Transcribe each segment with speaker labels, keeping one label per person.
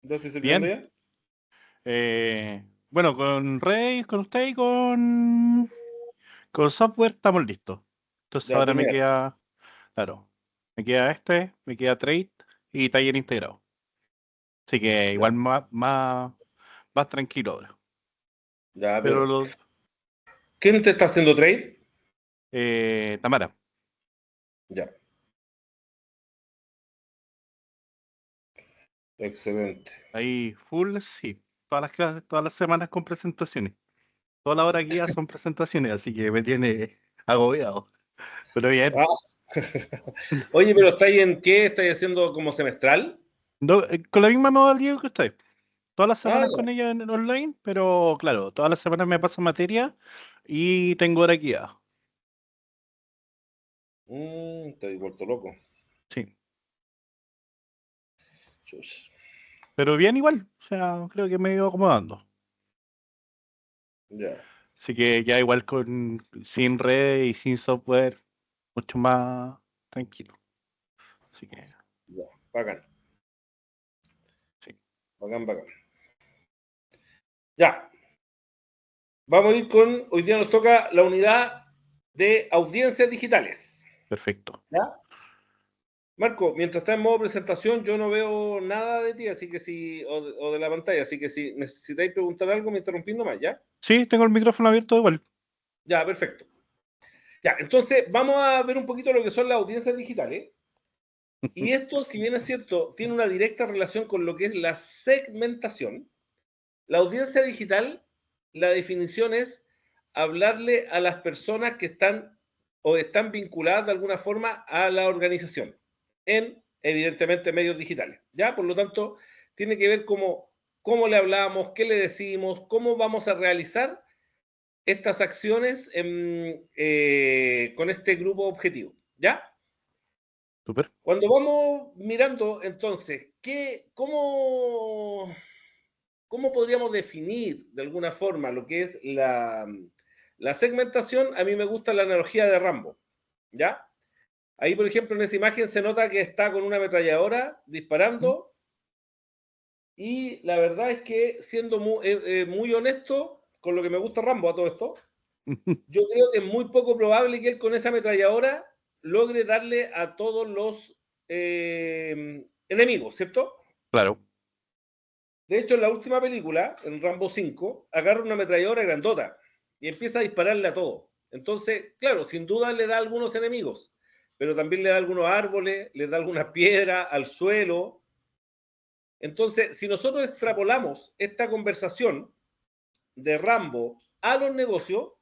Speaker 1: ¿Lo estoy sirviendo
Speaker 2: Bien.
Speaker 1: ya?
Speaker 2: Bueno, con Rey, con usted y con software estamos listos. Entonces
Speaker 1: Ya,
Speaker 2: ahora me
Speaker 1: terminaste.
Speaker 2: queda, claro, me queda Trade y taller integrado. Así que
Speaker 1: Ya,
Speaker 2: igual más tranquilo ahora.
Speaker 1: ya,
Speaker 2: Pero
Speaker 1: pero. ¿Quién te está haciendo trade?
Speaker 2: Tamara,
Speaker 1: Ya, excelente.
Speaker 2: ahí full, sí. Todas las clases, todas las semanas con presentaciones. Toda la hora guía son presentaciones, así que me tiene agobiado. Pero bien.
Speaker 1: Ah. Oye, pero ¿estáis en qué? ¿Estáis haciendo como semestral?
Speaker 2: Con la misma modalidad que usted. Todas las
Speaker 1: Ah,
Speaker 2: semanas
Speaker 1: ya.
Speaker 2: con ella en online, pero claro, todas las semanas me pasa materia y tengo hora guía.
Speaker 1: Estoy vuelto loco.
Speaker 2: Sí,
Speaker 1: Chus.
Speaker 2: pero bien igual, o sea, creo que me he ido acomodando.
Speaker 1: Ya,
Speaker 2: Así que ya igual sin red y sin software, mucho más tranquilo. Así que
Speaker 1: ya. Bacán,
Speaker 2: sí,
Speaker 1: bacán, bacán. Ya, vamos a ir con. Hoy día nos toca la unidad de audiencias digitales.
Speaker 2: perfecto.
Speaker 1: ¿Ya? Marco, mientras está en modo presentación, yo no veo nada de ti, así que si, o de la pantalla, así que si necesitáis preguntar algo, me interrumpís nomás, ¿ya?
Speaker 2: Sí, tengo el micrófono abierto igual.
Speaker 1: Ya, perfecto. Ya, entonces vamos a ver un poquito lo que son las audiencias digitales. Y esto, si bien es cierto, tiene una directa relación con lo que es la segmentación. La audiencia digital, la definición es hablarle a las personas que están o están vinculadas de alguna forma a la organización en, evidentemente, medios digitales. ¿Ya? Por lo tanto, tiene que ver cómo le hablamos, qué le decimos, cómo vamos a realizar estas acciones con este grupo objetivo. ¿Ya?
Speaker 2: Súper.
Speaker 1: Cuando vamos mirando, entonces, ¿cómo podríamos definir de alguna forma lo que es la segmentación? A mí me gusta la analogía de Rambo, ¿ya? Ahí, por ejemplo, en esa imagen se nota que está con una ametralladora disparando y la verdad es que, siendo muy honesto con lo que me gusta Rambo a todo esto, yo creo que es muy poco probable que él con esa ametralladora logre darle a todos los enemigos, ¿cierto?
Speaker 2: Claro,
Speaker 1: De hecho, en la última película, en Rambo 5, agarra una ametralladora grandota y empieza a dispararle a todo. Entonces, claro, sin duda le da a algunos enemigos, pero también le da a algunos árboles, le da algunas piedras, al suelo. Entonces, si nosotros extrapolamos esta conversación de Rambo a los negocios,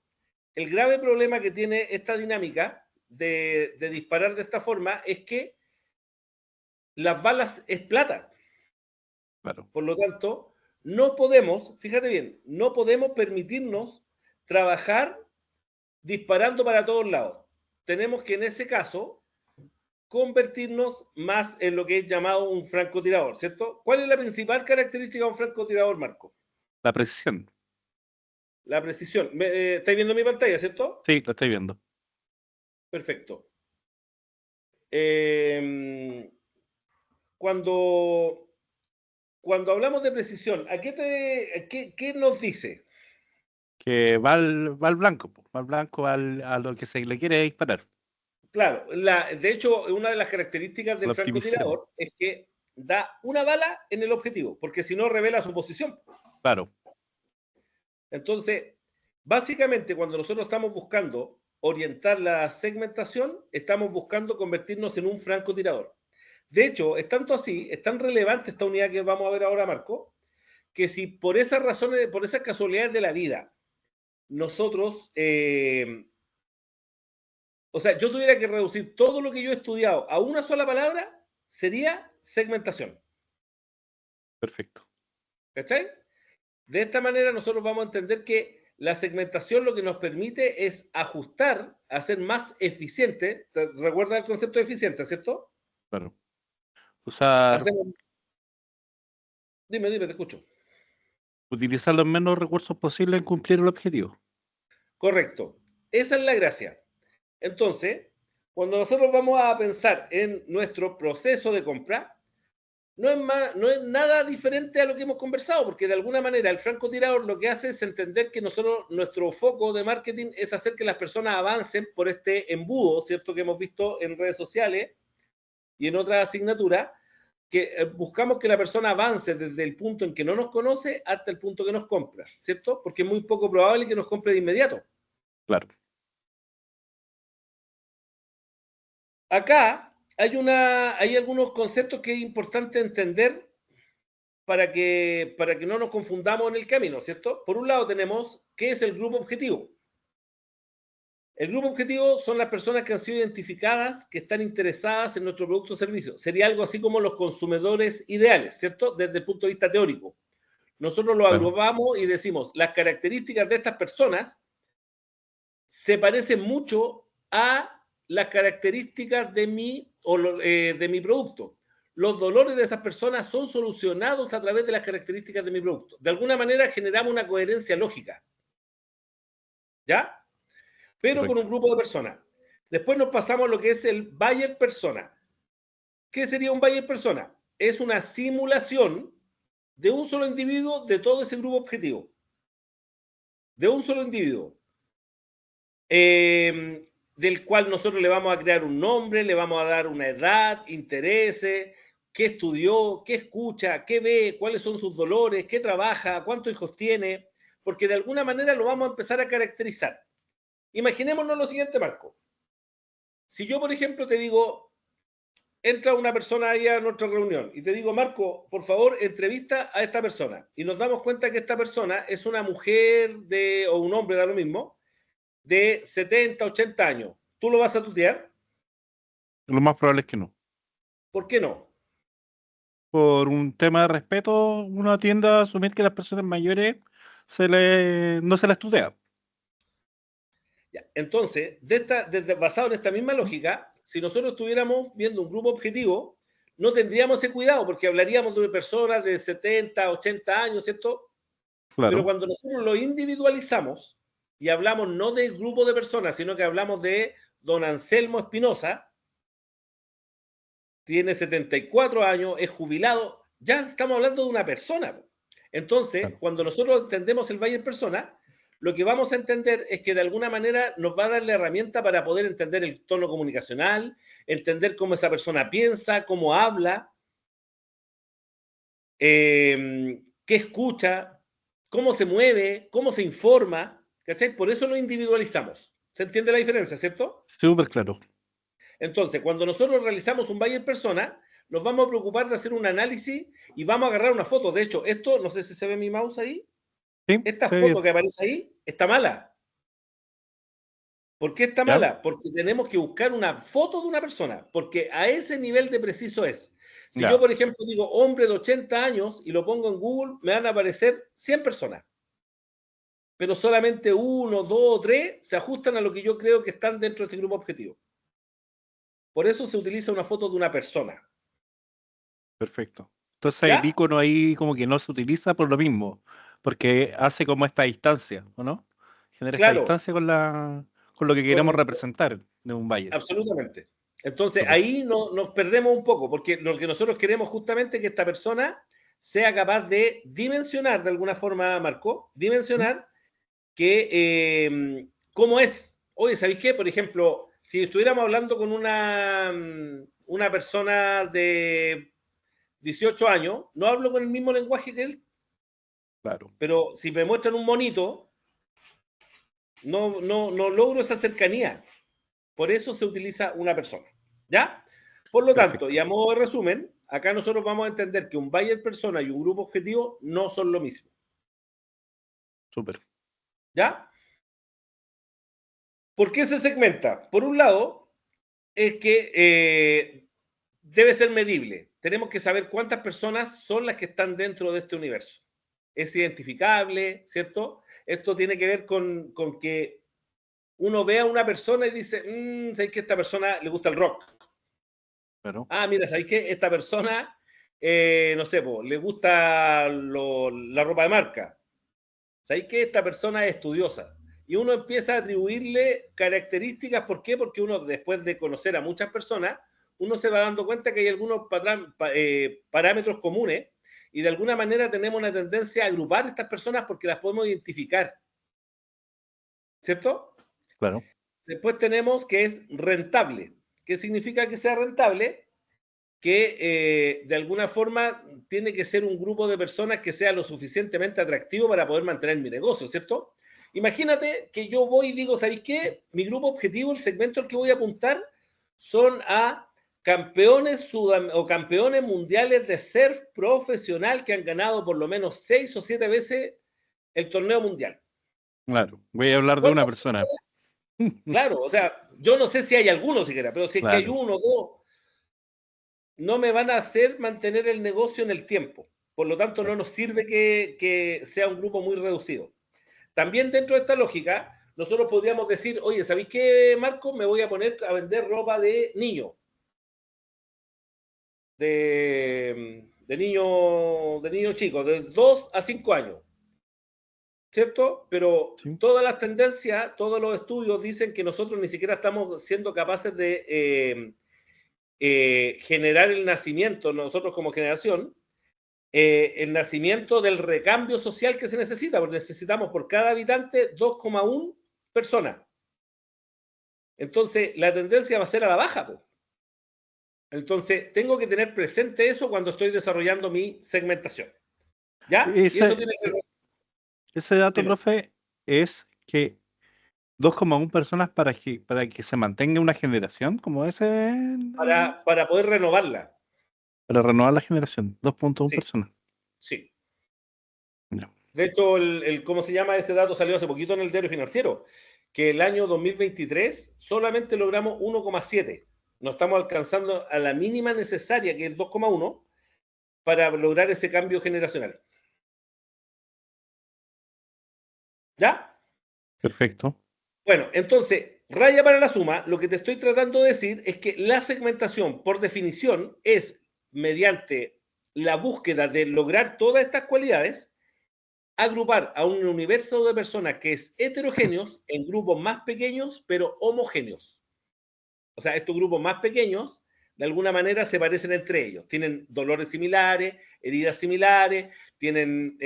Speaker 1: el grave problema que tiene esta dinámica de disparar de esta forma es que las balas es plata.
Speaker 2: claro.
Speaker 1: Por lo tanto, no podemos, fíjate bien, no podemos permitirnos trabajar disparando para todos lados. Tenemos que en ese caso convertirnos más en lo que es llamado un francotirador, ¿cierto? ¿Cuál es la principal característica de un francotirador, Marco?
Speaker 2: La precisión.
Speaker 1: La precisión. ¿Estáis viendo mi pantalla, cierto?
Speaker 2: Sí, lo estoy viendo.
Speaker 1: Perfecto. Eh, cuando, cuando hablamos de precisión, ¿qué nos dice?
Speaker 2: Que va al blanco, po, va al blanco, a lo que se le quiere disparar.
Speaker 1: Claro, de hecho, una de las características
Speaker 2: La
Speaker 1: del
Speaker 2: optimización.
Speaker 1: francotirador es que da una bala en el objetivo, porque si no revela su posición.
Speaker 2: Claro,
Speaker 1: Entonces, básicamente cuando nosotros estamos buscando orientar la segmentación, estamos buscando convertirnos en un francotirador. De hecho, es tanto así, es tan relevante esta unidad que vamos a ver ahora, Marco, que si por esas razones, por esas casualidades de la vida, nosotros, o sea, yo tuviera que reducir todo lo que yo he estudiado a una sola palabra, sería segmentación.
Speaker 2: perfecto.
Speaker 1: ¿Cachai? De esta manera nosotros vamos a entender que la segmentación lo que nos permite es ajustar, hacer más eficiente. ¿Recuerda el concepto de eficiente, cierto?
Speaker 2: Claro. Usar,
Speaker 1: Hacemos, dime, te escucho.
Speaker 2: utilizar los menos recursos posibles en cumplir el objetivo.
Speaker 1: Correcto. Esa es la gracia. Entonces, cuando nosotros vamos a pensar en nuestro proceso de compra, no es nada diferente a lo que hemos conversado, porque de alguna manera el francotirador lo que hace es entender que nosotros, nuestro foco de marketing es hacer que las personas avancen por este embudo, ¿cierto? Que hemos visto en redes sociales y en otras asignaturas, que buscamos que la persona avance desde el punto en que no nos conoce hasta el punto que nos compra, ¿cierto? Porque es muy poco probable que nos compre de inmediato.
Speaker 2: Claro.
Speaker 1: Acá hay algunos conceptos que es importante entender para que no nos confundamos en el camino, ¿cierto? Por un lado tenemos, ¿qué es el grupo objetivo? El grupo objetivo son las personas que han sido identificadas, que están interesadas en nuestro producto o servicio. Sería algo así como los consumidores ideales, ¿cierto? Desde el punto de vista teórico. Nosotros lo
Speaker 2: Claro.
Speaker 1: agrupamos y decimos, las características de estas personas se parecen mucho a las características de mi producto. Los dolores de esas personas son solucionados a través de las características de mi producto. De alguna manera generamos una coherencia lógica. ¿Ya? Pero con un
Speaker 2: Perfecto.
Speaker 1: grupo de personas. Después nos pasamos a lo que es el buyer persona. ¿Qué sería un buyer persona? Es una simulación de un solo individuo de todo ese grupo objetivo. De un solo individuo. Del cual nosotros le vamos a crear un nombre, le vamos a dar una edad, intereses, qué estudió, qué escucha, qué ve, cuáles son sus dolores, qué trabaja, cuántos hijos tiene, porque de alguna manera lo vamos a empezar a caracterizar. Imaginémonos lo siguiente, Marco. Si yo, por ejemplo, te digo, entra una persona ahí a nuestra reunión y te digo, Marco, por favor, entrevista a esta persona. Y nos damos cuenta que esta persona es una mujer o un hombre, da lo mismo, de 70, 80 años. ¿Tú lo vas a tutear?
Speaker 2: Lo más probable es que no.
Speaker 1: ¿Por qué no?
Speaker 2: Por un tema de respeto, uno tiende a asumir que las personas mayores no se las tutea.
Speaker 1: Ya. Entonces, basado en esta misma lógica, si nosotros estuviéramos viendo un grupo objetivo, no tendríamos ese cuidado porque hablaríamos de personas de 70, 80 años, ¿cierto? Pero
Speaker 2: Claro.
Speaker 1: cuando nosotros lo individualizamos y hablamos no del grupo de personas, sino que hablamos de don Anselmo Espinosa, tiene 74 años, es jubilado, ya estamos hablando de una persona. Entonces,
Speaker 2: Claro.
Speaker 1: cuando nosotros entendemos el buyer persona, lo que vamos a entender es que de alguna manera nos va a dar la herramienta para poder entender el tono comunicacional, entender cómo esa persona piensa, cómo habla, qué escucha, cómo se mueve, cómo se informa, ¿cachai? Por eso lo individualizamos. ¿Se entiende la diferencia, cierto?
Speaker 2: Súper claro.
Speaker 1: Entonces, cuando nosotros realizamos un buyer persona, nos vamos a preocupar de hacer un análisis y vamos a agarrar una foto. De hecho, esto, no sé si se ve mi mouse ahí,
Speaker 2: Sí,
Speaker 1: esta
Speaker 2: se ve bien.
Speaker 1: foto que aparece ahí está mala. ¿Por qué está
Speaker 2: ¿Ya?
Speaker 1: mala? Porque tenemos que buscar una foto de una persona, porque a ese nivel de preciso es. Si yo,
Speaker 2: Ya.
Speaker 1: por ejemplo, digo hombre de 80 años y lo pongo en Google, me van a aparecer 100 personas, pero solamente uno, dos o tres se ajustan a lo que yo creo que están dentro de este grupo objetivo. Por eso se utiliza una foto de una persona.
Speaker 2: Perfecto. Entonces el
Speaker 1: ¿Ya?
Speaker 2: icono ahí como que no se utiliza por lo mismo, porque hace como esta distancia, ¿o no? Genera esta
Speaker 1: Claro,
Speaker 2: distancia con lo que queremos
Speaker 1: con,
Speaker 2: representar de un buyer.
Speaker 1: absolutamente. Entonces
Speaker 2: Súper.
Speaker 1: ahí nos perdemos un poco, porque lo que nosotros queremos justamente es que esta persona sea capaz de dimensionar de alguna forma, Marco,
Speaker 2: ¿Mm?
Speaker 1: dimensionar que cómo es. Oye, ¿sabéis qué? Por ejemplo, si estuviéramos hablando con una persona de 18 años, no hablo con el mismo lenguaje que él,
Speaker 2: Claro.
Speaker 1: pero si me muestran un monito, no logro esa cercanía. Por eso se utiliza una persona. ¿Ya? Por lo tanto, y
Speaker 2: Perfecto.
Speaker 1: a modo de resumen, acá nosotros vamos a entender que un buyer persona y un grupo objetivo no son lo mismo.
Speaker 2: Súper.
Speaker 1: ¿Ya? ¿Por qué se segmenta? Por un lado, es que debe ser medible. Tenemos que saber cuántas personas son las que están dentro de este universo. Es identificable, ¿cierto? Esto tiene que ver con que uno ve a una persona y dice, ¿sabes que a esta persona le gusta el rock?
Speaker 2: Claro.
Speaker 1: Ah, mira, ¿sabes qué? Esta persona, no sé, le gusta la ropa de marca. ¿Sabes qué? Esta persona es estudiosa. Y uno empieza a atribuirle características, ¿por qué? Porque uno, después de conocer a muchas personas, uno se va dando cuenta que hay algunos parámetros comunes y de alguna manera tenemos una tendencia a agrupar estas personas porque las podemos identificar, ¿cierto?
Speaker 2: Claro.
Speaker 1: Después tenemos que es rentable. ¿Qué significa que sea rentable? Que de alguna forma tiene que ser un grupo de personas que sea lo suficientemente atractivo para poder mantener mi negocio, ¿cierto? Imagínate que yo voy y digo, ¿sabéis qué? Mi grupo objetivo, el segmento al que voy a apuntar, son a campeones o campeones mundiales de surf profesional que han ganado por lo menos 6 o 7 veces el torneo mundial.
Speaker 2: Claro. Voy a hablar de una persona.
Speaker 1: Claro, o sea, yo no sé si hay alguno siquiera, pero si es que hay
Speaker 2: Claro.
Speaker 1: uno o dos, no me van a hacer mantener el negocio en el tiempo. Por lo tanto, no nos sirve que sea un grupo muy reducido. También dentro de esta lógica, nosotros podríamos decir, oye, ¿sabéis qué, Marco? Me voy a poner a vender ropa de niño. De niño chico, de 2 a 5 años. ¿Cierto? Pero
Speaker 2: Sí.
Speaker 1: todas las tendencias, todos los estudios dicen que nosotros ni siquiera estamos siendo capaces de generar el nacimiento, nosotros como generación, el nacimiento del recambio social que se necesita, porque necesitamos por cada habitante 2,1 personas. Entonces, la tendencia va a ser a la baja. Pues. Entonces, tengo que tener presente eso cuando estoy desarrollando mi segmentación. ¿Ya? Y eso tiene que...
Speaker 2: Ese dato,
Speaker 1: Dime.
Speaker 2: profe, es que 2,1 personas para que se mantenga una generación como ese,
Speaker 1: Para poder renovarla.
Speaker 2: para renovar la generación, 2,1
Speaker 1: Sí,
Speaker 2: personas.
Speaker 1: sí.
Speaker 2: Ya.
Speaker 1: De hecho, ¿cómo se llama? Ese dato salió hace poquito en el diario financiero, que el año 2023 solamente logramos 1,7. No estamos alcanzando a la mínima necesaria, que es 2,1, para lograr ese cambio generacional. ¿Ya?
Speaker 2: Perfecto.
Speaker 1: Bueno, entonces, raya para la suma, lo que te estoy tratando de decir es que la segmentación, por definición, es mediante la búsqueda de lograr todas estas cualidades, agrupar a un universo de personas que es heterogéneos en grupos más pequeños, pero homogéneos. O sea, estos grupos más pequeños, de alguna manera, se parecen entre ellos. Tienen dolores similares, heridas similares, tienen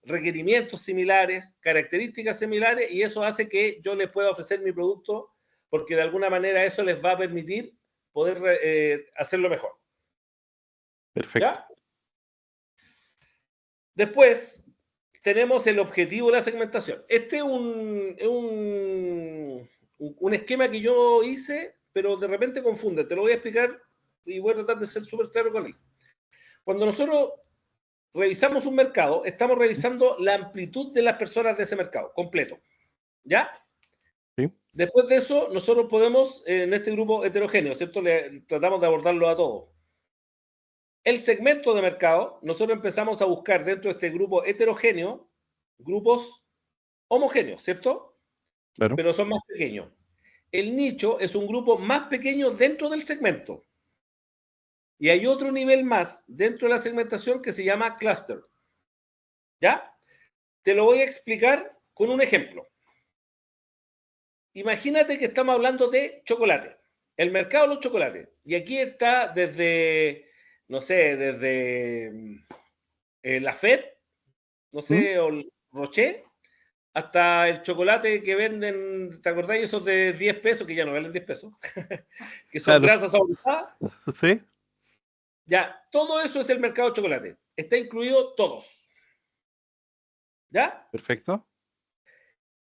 Speaker 1: requerimientos similares, características similares, y eso hace que yo les pueda ofrecer mi producto, porque de alguna manera eso les va a permitir poder hacerlo mejor.
Speaker 2: Perfecto.
Speaker 1: ¿Ya? Después, tenemos el objetivo de la segmentación. Este es un esquema que yo hice, pero de repente confunde. Te lo voy a explicar y voy a tratar de ser súper claro con él. Cuando nosotros revisamos un mercado, estamos revisando la amplitud de las personas de ese mercado, completo. ¿Ya?
Speaker 2: Sí.
Speaker 1: Después de eso, nosotros podemos, en este grupo heterogéneo, ¿cierto? Tratamos de abordarlo a todos. El segmento de mercado, nosotros empezamos a buscar dentro de este grupo heterogéneo grupos homogéneos, ¿cierto?
Speaker 2: Claro.
Speaker 1: Pero son más pequeños. El nicho es un grupo más pequeño dentro del segmento. Y hay otro nivel más dentro de la segmentación que se llama cluster. ¿Ya? Te lo voy a explicar con un ejemplo. Imagínate que estamos hablando de chocolate. El mercado de los chocolates. Y aquí está desde, no sé, desde la Fed, no
Speaker 2: ¿Mm?
Speaker 1: sé, o el Rocher, hasta el chocolate que venden, ¿te acordáis esos de 10 pesos? Que ya no valen 10 pesos, que son
Speaker 2: Claro.
Speaker 1: grasas saborizadas.
Speaker 2: Sí.
Speaker 1: Ya, todo eso es el mercado de chocolate. Está incluido todos. ¿Ya?
Speaker 2: Perfecto.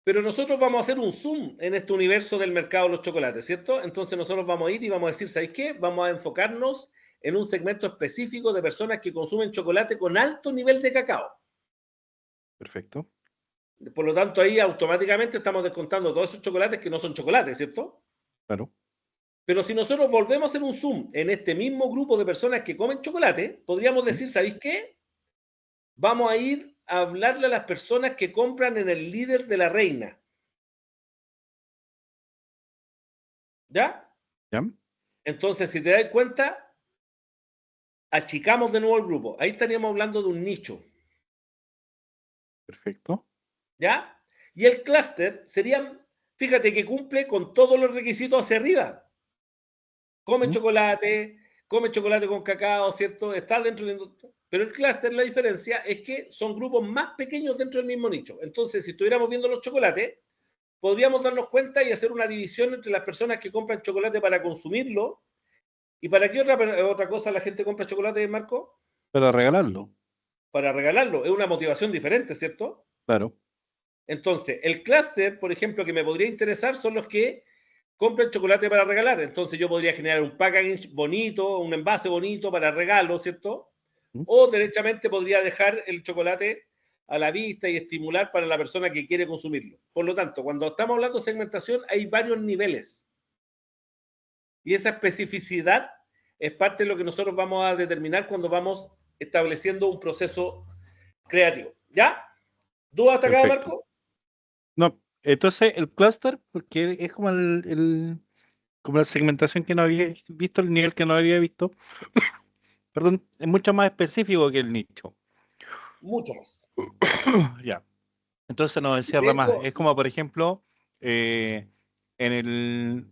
Speaker 1: Pero nosotros vamos a hacer un zoom en este universo del mercado de los chocolates, ¿cierto? Entonces nosotros vamos a ir y vamos a decir, ¿sabéis qué? Vamos a enfocarnos en un segmento específico de personas que consumen chocolate con alto nivel de cacao.
Speaker 2: Perfecto.
Speaker 1: Por lo tanto, ahí automáticamente estamos descontando todos esos chocolates que no son chocolates, ¿cierto?
Speaker 2: Claro.
Speaker 1: Pero si nosotros volvemos a hacer un zoom en este mismo grupo de personas que comen chocolate, podríamos
Speaker 2: ¿Mm?
Speaker 1: decir, ¿sabéis qué? Vamos a ir a hablarle a las personas que compran en el líder de la reina. ¿Ya?
Speaker 2: ¿Ya?
Speaker 1: Entonces, si te das cuenta, achicamos de nuevo el grupo. Ahí estaríamos hablando de un nicho.
Speaker 2: Perfecto.
Speaker 1: ¿Ya? Y el clúster sería, fíjate que cumple con todos los requisitos hacia arriba. Come
Speaker 2: ¿Mm?
Speaker 1: chocolate con cacao, ¿cierto? Está dentro del... Pero el clúster, la diferencia es que son grupos más pequeños dentro del mismo nicho. Entonces, si estuviéramos viendo los chocolates, podríamos darnos cuenta y hacer una división entre las personas que compran chocolate para consumirlo. ¿Y para qué otra cosa la gente compra chocolate, Marco?
Speaker 2: Para regalarlo,
Speaker 1: Para regalarlo. Es una motivación diferente, ¿cierto?
Speaker 2: claro.
Speaker 1: Entonces, el clúster, por ejemplo, que me podría interesar son los que compran chocolate para regalar. Entonces yo podría generar un packaging bonito, un envase bonito para regalo, ¿cierto?
Speaker 2: ¿Mm?
Speaker 1: O derechamente podría dejar el chocolate a la vista y estimular para la persona que quiere consumirlo. Por lo tanto, cuando estamos hablando de segmentación, hay varios niveles. Y esa especificidad es parte de lo que nosotros vamos a determinar cuando vamos estableciendo un proceso creativo. ¿Ya? ¿Dudas hasta acá,
Speaker 2: Perfecto.
Speaker 1: Marco?
Speaker 2: No, entonces el clúster, porque es como como la segmentación que no había visto, el nivel que no había visto, perdón, es mucho más específico que el nicho.
Speaker 1: Mucho más.
Speaker 2: Ya. Entonces nos
Speaker 1: De
Speaker 2: encierra más.
Speaker 1: hecho,
Speaker 2: Es como, por ejemplo,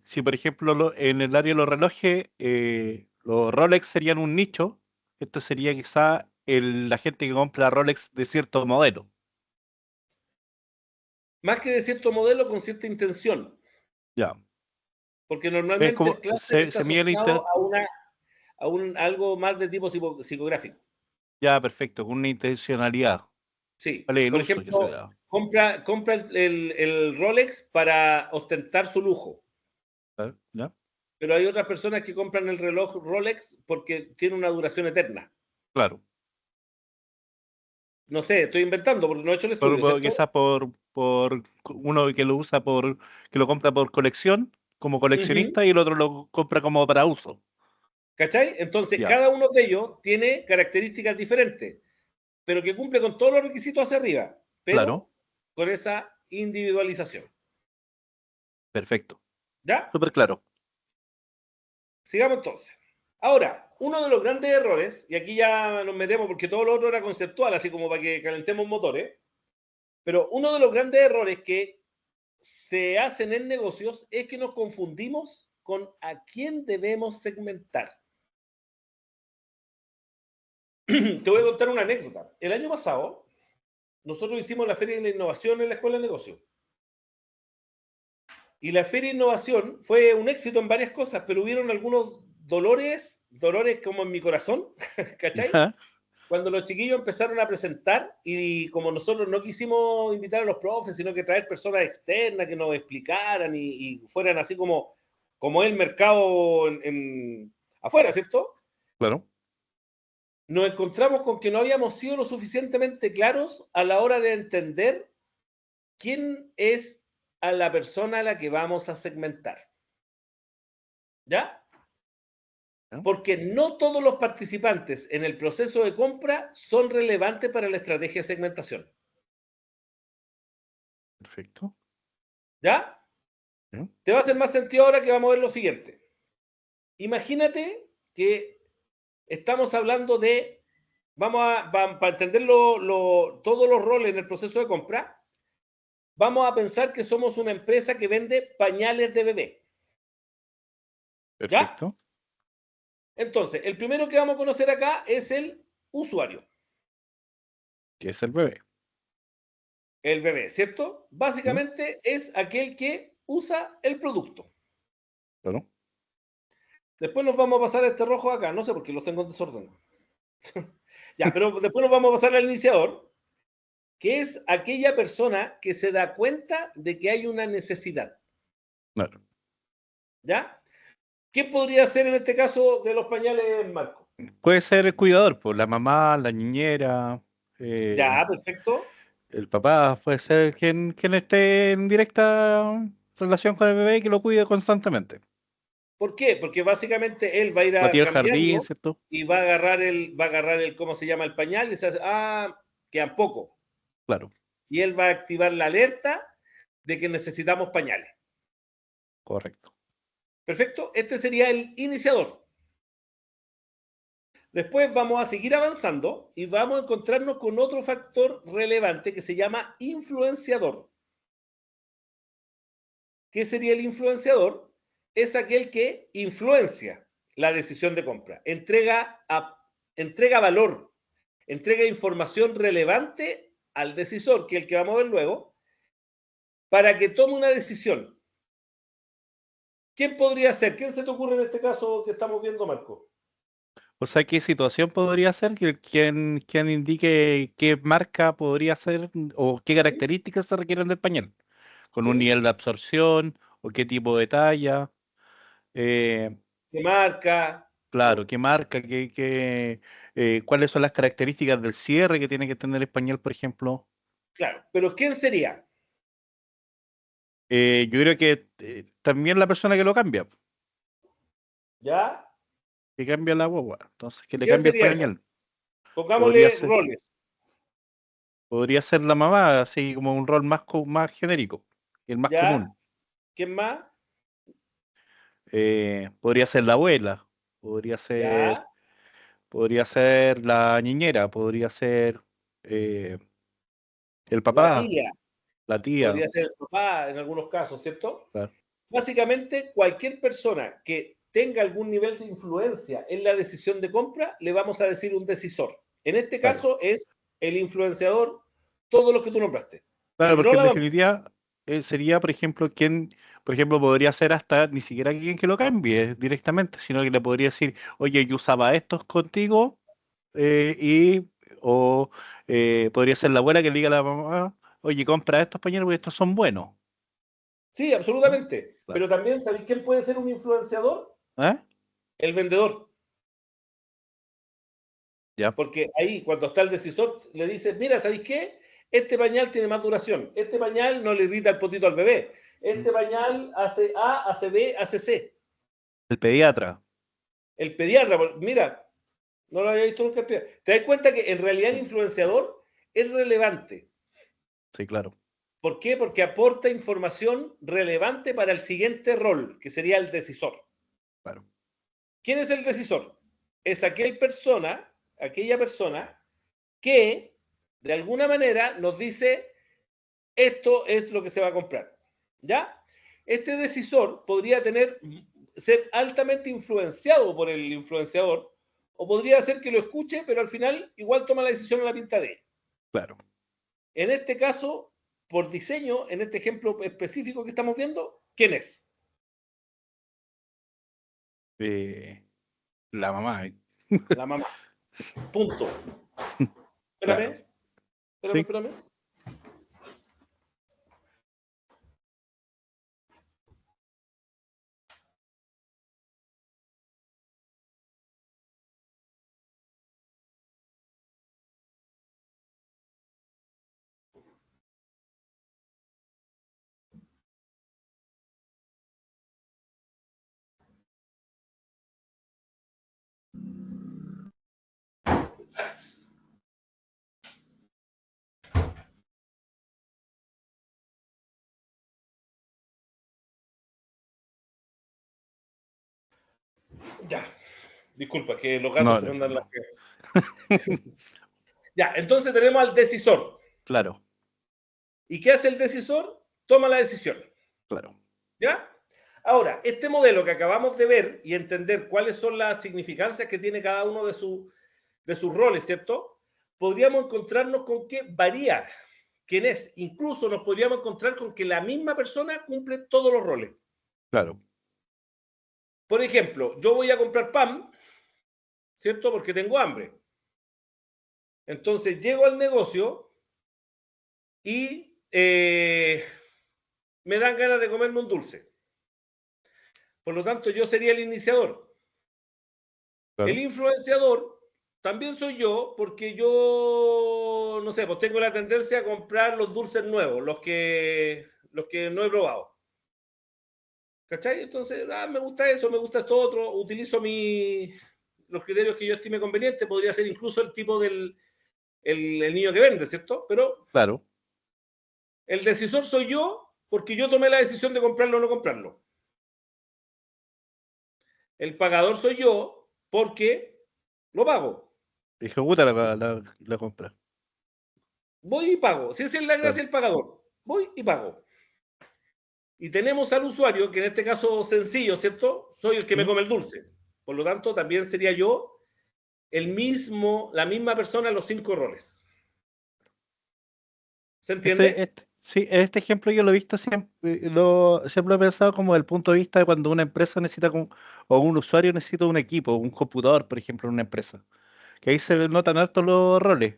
Speaker 2: si por ejemplo en el área de los relojes, los Rolex serían un nicho, esto sería quizá la gente que compra Rolex de cierto modelo.
Speaker 1: más que de cierto modelo con cierta intención,
Speaker 2: Ya.
Speaker 1: porque
Speaker 2: Es
Speaker 1: normalmente el
Speaker 2: como,
Speaker 1: clúster está
Speaker 2: se mide
Speaker 1: asociado a algo más de tipo psicográfico.
Speaker 2: ya, perfecto, con una intencionalidad.
Speaker 1: Sí,
Speaker 2: ¿Cuál es el
Speaker 1: por
Speaker 2: uso que se le
Speaker 1: ejemplo,
Speaker 2: da?
Speaker 1: compra el Rolex para ostentar su lujo,
Speaker 2: ¿Ya?
Speaker 1: pero hay otras personas que compran el reloj Rolex porque tiene una duración eterna.
Speaker 2: Claro.
Speaker 1: No sé, estoy inventando porque no he hecho el estudio, ¿cierto?
Speaker 2: Quizás por uno que lo usa que lo compra por colección, como
Speaker 1: Ujú.
Speaker 2: coleccionista, y el otro lo compra como para uso.
Speaker 1: ¿Cachai? Entonces,
Speaker 2: Ya,
Speaker 1: cada uno de ellos tiene características diferentes, pero que cumple con todos los requisitos hacia arriba,
Speaker 2: claro,
Speaker 1: pero con esa individualización.
Speaker 2: perfecto.
Speaker 1: ¿Ya?
Speaker 2: Súper claro.
Speaker 1: Sigamos entonces. Ahora, uno de los grandes errores, y aquí ya nos metemos porque todo lo otro era conceptual, así como para que calentemos motores, pero uno de los grandes errores que se hacen en negocios es que nos confundimos con a quién debemos segmentar. Te voy a contar una anécdota. El año pasado, nosotros hicimos la Feria de la Innovación en la Escuela de Negocios. Y la Feria de Innovación fue un éxito en varias cosas, pero hubieron algunos dolores como en mi corazón, ¿cachai?
Speaker 2: Ya,
Speaker 1: Cuando los chiquillos empezaron a presentar y como nosotros no quisimos invitar a los profes, sino que traer personas externas que nos explicaran y fueran así como el mercado afuera, ¿cierto?
Speaker 2: claro,
Speaker 1: Nos encontramos con que no habíamos sido lo suficientemente claros a la hora de entender quién es a la persona a la que vamos a segmentar. ¿Ya?
Speaker 2: ya,
Speaker 1: Porque no todos los participantes en el proceso de compra son relevantes para la estrategia de segmentación.
Speaker 2: perfecto.
Speaker 1: ¿Ya?
Speaker 2: Ya,
Speaker 1: Te va a hacer más sentido ahora que vamos a ver lo siguiente. Imagínate que estamos hablando de, para entender todos los roles en el proceso de compra, vamos a pensar que somos una empresa que vende pañales de bebé. ¿Ya?
Speaker 2: perfecto.
Speaker 1: Entonces, el primero que vamos a conocer acá es el usuario,
Speaker 2: ¿Qué es el bebé?
Speaker 1: el bebé, ¿cierto?
Speaker 2: ¿Mm?
Speaker 1: Básicamente es aquel que usa el producto.
Speaker 2: Claro,
Speaker 1: Después nos vamos a pasar a este rojo acá, no sé por qué los tengo en desorden. Ya, pero después nos vamos a pasar al iniciador, que es aquella persona que se da cuenta de que hay una necesidad.
Speaker 2: claro.
Speaker 1: ¿Ya? ¿Quién podría ser en este caso de los pañales, Marco?
Speaker 2: Puede ser el cuidador, pues la mamá, la niñera, eh,
Speaker 1: Ya, perfecto.
Speaker 2: el papá, puede ser quien esté en directa relación con el bebé y que lo cuide constantemente.
Speaker 1: ¿Por qué? Porque básicamente él va a ir
Speaker 2: La
Speaker 1: a
Speaker 2: tía del jardín,
Speaker 1: cambiarlo
Speaker 2: ¿cierto?
Speaker 1: y va a agarrar el, ¿cómo se llama? El pañal y se hace, quedan poco.
Speaker 2: Claro,
Speaker 1: Y él va a activar la alerta de que necesitamos pañales.
Speaker 2: correcto.
Speaker 1: Perfecto. Este sería el iniciador. Después vamos a seguir avanzando y vamos a encontrarnos con otro factor relevante que se llama influenciador. ¿Qué sería el influenciador? es aquel que influencia la decisión de compra, entrega valor, entrega información relevante al decisor, que es el que vamos a ver luego, para que tome una decisión. ¿Quién podría ser? ¿Quién se te ocurre en este caso que estamos viendo, Marco?
Speaker 2: O sea, ¿qué situación podría ser? ¿Quién indique qué marca podría ser o qué
Speaker 1: ¿Sí?
Speaker 2: características se requieren del pañal? ¿Con un
Speaker 1: ¿Sí?
Speaker 2: nivel de absorción o qué tipo de talla? Eh,
Speaker 1: ¿Qué marca?
Speaker 2: claro, ¿qué marca? ¿Cuáles son las características del cierre que tiene que tener el pañal, por ejemplo?
Speaker 1: Claro, pero ¿quién sería?
Speaker 2: Yo creo que también la persona que lo cambia,
Speaker 1: ¿Ya?
Speaker 2: que cambia la guagua, entonces que
Speaker 1: ¿Y
Speaker 2: le
Speaker 1: quién
Speaker 2: cambia el
Speaker 1: sería esa?
Speaker 2: pañal. Podría
Speaker 1: Pongámosle
Speaker 2: ser,
Speaker 1: roles.
Speaker 2: podría ser la mamá, así como un rol más genérico, el más
Speaker 1: ¿Ya?
Speaker 2: común.
Speaker 1: ¿Quién más?
Speaker 2: Podría ser la abuela, podría ser,
Speaker 1: ¿Ya?
Speaker 2: podría ser la niñera, podría ser eh, el
Speaker 1: La
Speaker 2: papá,
Speaker 1: tía.
Speaker 2: la tía.
Speaker 1: Podría ser el papá en algunos casos, ¿cierto?
Speaker 2: Claro,
Speaker 1: Básicamente, cualquier persona que tenga algún nivel de influencia en la decisión de compra, le vamos a decir un decisor. En este
Speaker 2: claro.
Speaker 1: caso es el influenciador, todo lo que tú nombraste.
Speaker 2: Claro,
Speaker 1: No
Speaker 2: porque en
Speaker 1: la mamá.
Speaker 2: definitiva sería, por ejemplo, por ejemplo, podría ser hasta ni siquiera alguien que lo cambie directamente, sino que le podría decir, oye, yo usaba estos contigo, y, o podría ser la abuela que le diga a la mamá, oye, compra estos pañales porque estos son buenos.
Speaker 1: Sí,
Speaker 2: ¿No?
Speaker 1: absolutamente.
Speaker 2: Claro.
Speaker 1: Pero también, ¿sabéis quién puede ser un influenciador?
Speaker 2: ¿Eh?
Speaker 1: El vendedor.
Speaker 2: Ya.
Speaker 1: Porque ahí, cuando está el decisor, le dices, mira, ¿sabéis qué? Este pañal tiene más duración. Este pañal no le irrita el potito al bebé.
Speaker 2: Mm.
Speaker 1: Este pañal hace A, hace B, hace C.
Speaker 2: El pediatra.
Speaker 1: El pediatra, mira, no lo había visto nunca el pediatra. Te das cuenta que en realidad el
Speaker 2: Mm.
Speaker 1: influenciador es relevante.
Speaker 2: Sí, claro,
Speaker 1: ¿Por qué? Porque aporta información relevante para el siguiente rol, que sería el decisor.
Speaker 2: claro.
Speaker 1: ¿Quién es el decisor? Es aquella persona que de alguna manera nos dice esto es lo que se va a comprar. ¿Ya? Este decisor podría ser altamente influenciado por el influenciador, o podría ser que lo escuche, pero al final igual toma la decisión a la pinta de él.
Speaker 2: Claro.
Speaker 1: En este caso, por diseño, en este ejemplo específico que estamos viendo, ¿quién es?
Speaker 2: Eh, la mamá.
Speaker 1: La mamá. Punto.
Speaker 2: Claro.
Speaker 1: Espérame, espérame,
Speaker 2: Sí.
Speaker 1: espérame. Ya. Disculpa, que los gatos
Speaker 2: No,
Speaker 1: se
Speaker 2: no,
Speaker 1: mandan las...
Speaker 2: no.
Speaker 1: Ya, entonces tenemos al decisor.
Speaker 2: Claro,
Speaker 1: ¿Y qué hace el decisor? Toma la decisión.
Speaker 2: claro.
Speaker 1: ¿Ya? Ahora, este modelo que acabamos de ver y entender cuáles son las significancias que tiene cada uno de sus roles, ¿cierto? Podríamos encontrarnos con que varía quién es. Incluso nos podríamos encontrar con que la misma persona cumple todos los roles.
Speaker 2: Claro.
Speaker 1: Por ejemplo, yo voy a comprar pan, ¿cierto? Porque tengo hambre. Entonces llego al negocio y me dan ganas de comerme un dulce. Por lo tanto, yo sería el iniciador. El
Speaker 2: Claro.
Speaker 1: influenciador también soy yo, porque yo, no sé, pues tengo la tendencia a comprar los dulces nuevos, los que no he probado. ¿Cachai? Entonces, me gusta eso, me gusta esto otro, utilizo los criterios que yo estime convenientes, podría ser incluso el tipo el niño que vende, ¿cierto? Pero
Speaker 2: Claro.
Speaker 1: el decisor soy yo, porque yo tomé la decisión de comprarlo o no comprarlo. El pagador soy yo, porque lo pago.
Speaker 2: Ejecuta la compra.
Speaker 1: Voy y pago. Si esa es la gracia
Speaker 2: Claro.
Speaker 1: del pagador. Voy y pago. Y tenemos al usuario, que en este caso sencillo, ¿cierto? Soy el que me come el dulce. Por lo tanto, también sería yo la misma persona en los 5 roles. ¿Se entiende?
Speaker 2: Sí, este ejemplo yo lo he visto siempre, siempre lo he pensado como desde el punto de vista de cuando una empresa necesita, o un usuario necesita un equipo, un computador, por ejemplo, en una empresa. Que ahí se notan hartos los roles.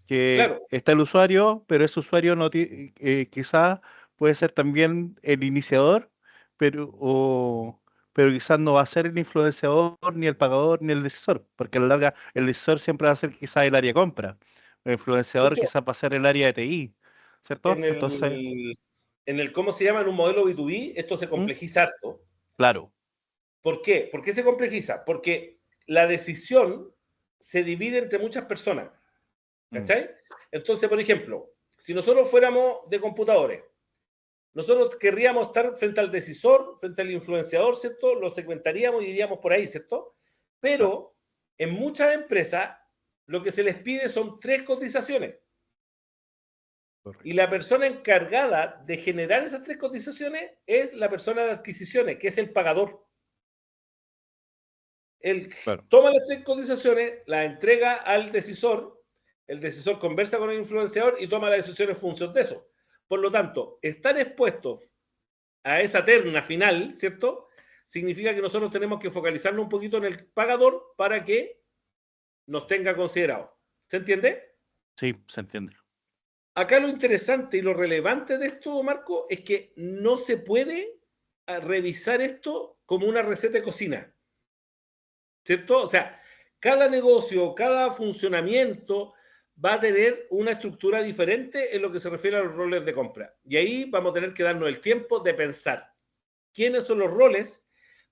Speaker 2: Que
Speaker 1: Claro.
Speaker 2: está el usuario, pero ese usuario no quizás puede ser también el iniciador, pero quizás no va a ser el influenciador, ni el pagador, ni el decisor, porque a la larga el decisor siempre va a ser quizás el área de compra, el
Speaker 1: De
Speaker 2: influenciador
Speaker 1: hecho,
Speaker 2: quizás va a ser el área de TI,
Speaker 1: en
Speaker 2: ¿cierto? Entonces,
Speaker 1: el, ¿cómo se llama? En un modelo B2B, esto se
Speaker 2: ¿mm?
Speaker 1: complejiza harto.
Speaker 2: Claro.
Speaker 1: ¿Por qué? ¿Por qué se complejiza? Porque la decisión se divide entre muchas personas.
Speaker 2: Mm,
Speaker 1: ¿Cachai? Entonces, por ejemplo, si nosotros fuéramos de computadores, nosotros querríamos estar frente al decisor, frente al influenciador, ¿cierto? Lo segmentaríamos y iríamos por ahí, ¿cierto?
Speaker 2: claro,
Speaker 1: Pero en muchas empresas lo que se les pide son 3 cotizaciones. Y
Speaker 2: correcto.
Speaker 1: la persona encargada de generar esas 3 cotizaciones es la persona de adquisiciones, que es el pagador. Él
Speaker 2: Claro,
Speaker 1: toma las 3 cotizaciones, las entrega al decisor, el decisor conversa con el influenciador y toma la decisión en función de eso. Por lo tanto, estar expuestos a esa terna final, ¿cierto? Significa que nosotros tenemos que focalizarnos un poquito en el pagador para que nos tenga considerado. ¿Se entiende?
Speaker 2: sí, se entiende.
Speaker 1: Acá lo interesante y lo relevante de esto, Marco, es que no se puede revisar esto como una receta de cocina, ¿cierto? O sea, cada negocio, cada funcionamiento va a tener una estructura diferente en lo que se refiere a los roles de compra. Y ahí vamos a tener que darnos el tiempo de pensar quiénes son los roles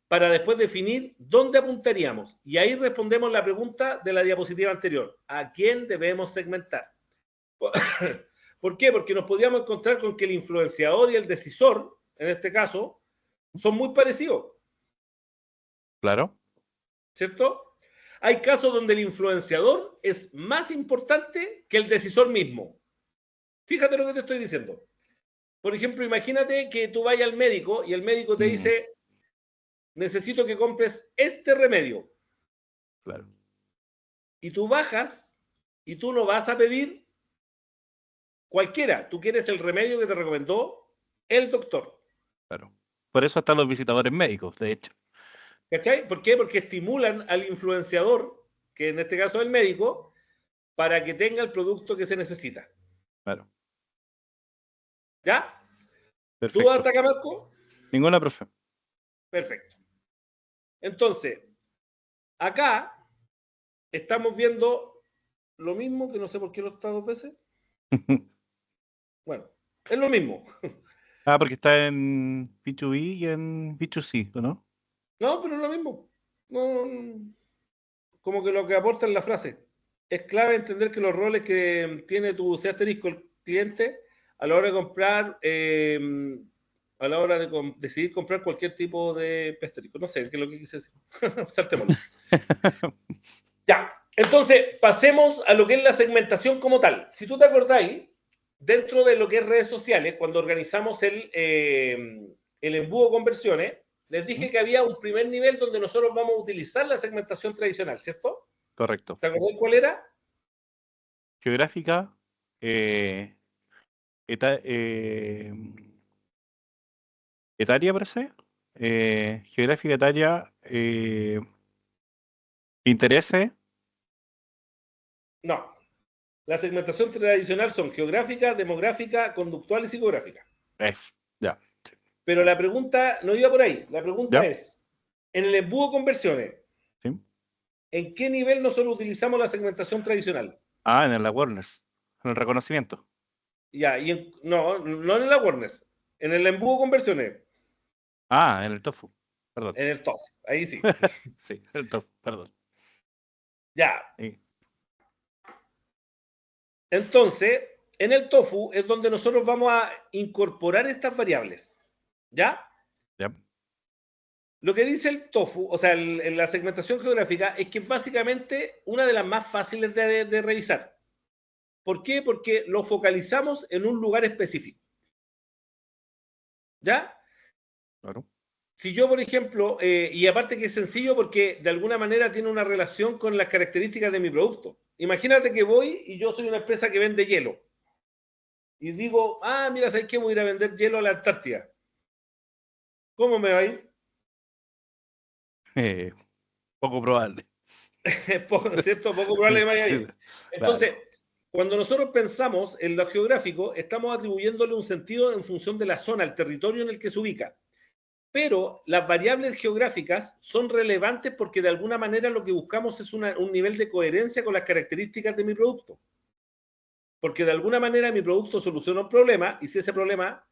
Speaker 1: para después definir dónde apuntaríamos. Y ahí respondemos la pregunta de la diapositiva anterior. ¿A quién debemos segmentar? ¿Por qué? Porque nos podríamos encontrar con que el influenciador y el decisor, en este caso, son muy parecidos,
Speaker 2: Claro,
Speaker 1: ¿cierto? Hay casos donde el influenciador es más importante que el decisor mismo. Fíjate lo que te estoy diciendo. Por ejemplo, imagínate que tú vayas al médico y el médico te
Speaker 2: mm,
Speaker 1: dice, necesito que compres este remedio.
Speaker 2: claro,
Speaker 1: Y tú bajas y tú no vas a pedir cualquiera. Tú quieres el remedio que te recomendó el doctor.
Speaker 2: claro. Por eso están los visitadores médicos, de hecho.
Speaker 1: ¿Cachai? ¿Por qué? Porque estimulan al influenciador, que en este caso es el médico, para que tenga el producto que se necesita.
Speaker 2: Claro,
Speaker 1: ¿Ya? ¿Tú
Speaker 2: perfecto.
Speaker 1: hasta acá, Marco?
Speaker 2: Ninguna, profe.
Speaker 1: Perfecto. Entonces, acá estamos viendo lo mismo, que no sé por qué lo está 2 veces. Bueno, es lo mismo.
Speaker 2: Ah, porque está en B2B y en B2C, ¿o no?
Speaker 1: No, pero es lo mismo. No, como que lo que aporta en la frase. Es clave entender que los roles que tiene tu C asterisco el cliente a la hora de comprar, a la hora de decidir comprar cualquier tipo de asterisco. No sé qué es lo que quise decir. Saltémoslo. Ya, entonces pasemos a lo que es la segmentación como tal. Si tú te acordáis, dentro de lo que es redes sociales, cuando organizamos el embudo conversiones, les
Speaker 2: ¿Mm?
Speaker 1: dije que había un primer nivel donde nosotros vamos a utilizar la segmentación tradicional, ¿cierto?
Speaker 2: Correcto.
Speaker 1: ¿Te acordáis cuál era?
Speaker 2: Geográfica, eh, eta- etaria, parece. Geográfica, etaria, intereses.
Speaker 1: No. La segmentación tradicional son geográfica, demográfica, conductual y psicográfica.
Speaker 2: eh, ya, sí,
Speaker 1: Pero la pregunta no iba por ahí. La pregunta
Speaker 2: ya,
Speaker 1: es, en el embudo conversiones,
Speaker 2: sí.
Speaker 1: ¿en qué nivel nosotros utilizamos la segmentación tradicional?
Speaker 2: Ah, en el awareness, en el reconocimiento.
Speaker 1: Ya, no, no en el awareness, en el embudo conversiones,
Speaker 2: Ah, en el tofu, perdón.
Speaker 1: en el TOF, ahí sí.
Speaker 2: Sí, el tofu, perdón.
Speaker 1: Ya,
Speaker 2: Sí,
Speaker 1: entonces, en el TOFU es donde nosotros vamos a incorporar estas variables. ¿Ya?
Speaker 2: ya,
Speaker 1: Lo que dice el TOFU, o sea, la segmentación geográfica, es que es básicamente una de las más fáciles de revisar. ¿Por qué? Porque lo focalizamos en un lugar específico. ¿Ya?
Speaker 2: Claro.
Speaker 1: Si yo, por ejemplo, y aparte que es sencillo porque de alguna manera tiene una relación con las características de mi producto. Imagínate que voy y yo soy una empresa que vende hielo. Y digo, ah, mira, ¿sabes qué? Voy a ir a vender hielo a la Antártida. ¿Cómo me va a ir?
Speaker 2: Eh, Poco probable.
Speaker 1: Poco, ¿cierto? Poco probable que me vaya bien. Entonces,
Speaker 2: Claro.
Speaker 1: cuando nosotros pensamos en lo geográfico, estamos atribuyéndole un sentido en función de la zona, el territorio en el que se ubica. Pero las variables geográficas son relevantes porque de alguna manera lo que buscamos es un nivel de coherencia con las características de mi producto. Porque de alguna manera mi producto soluciona un problema y si ese problema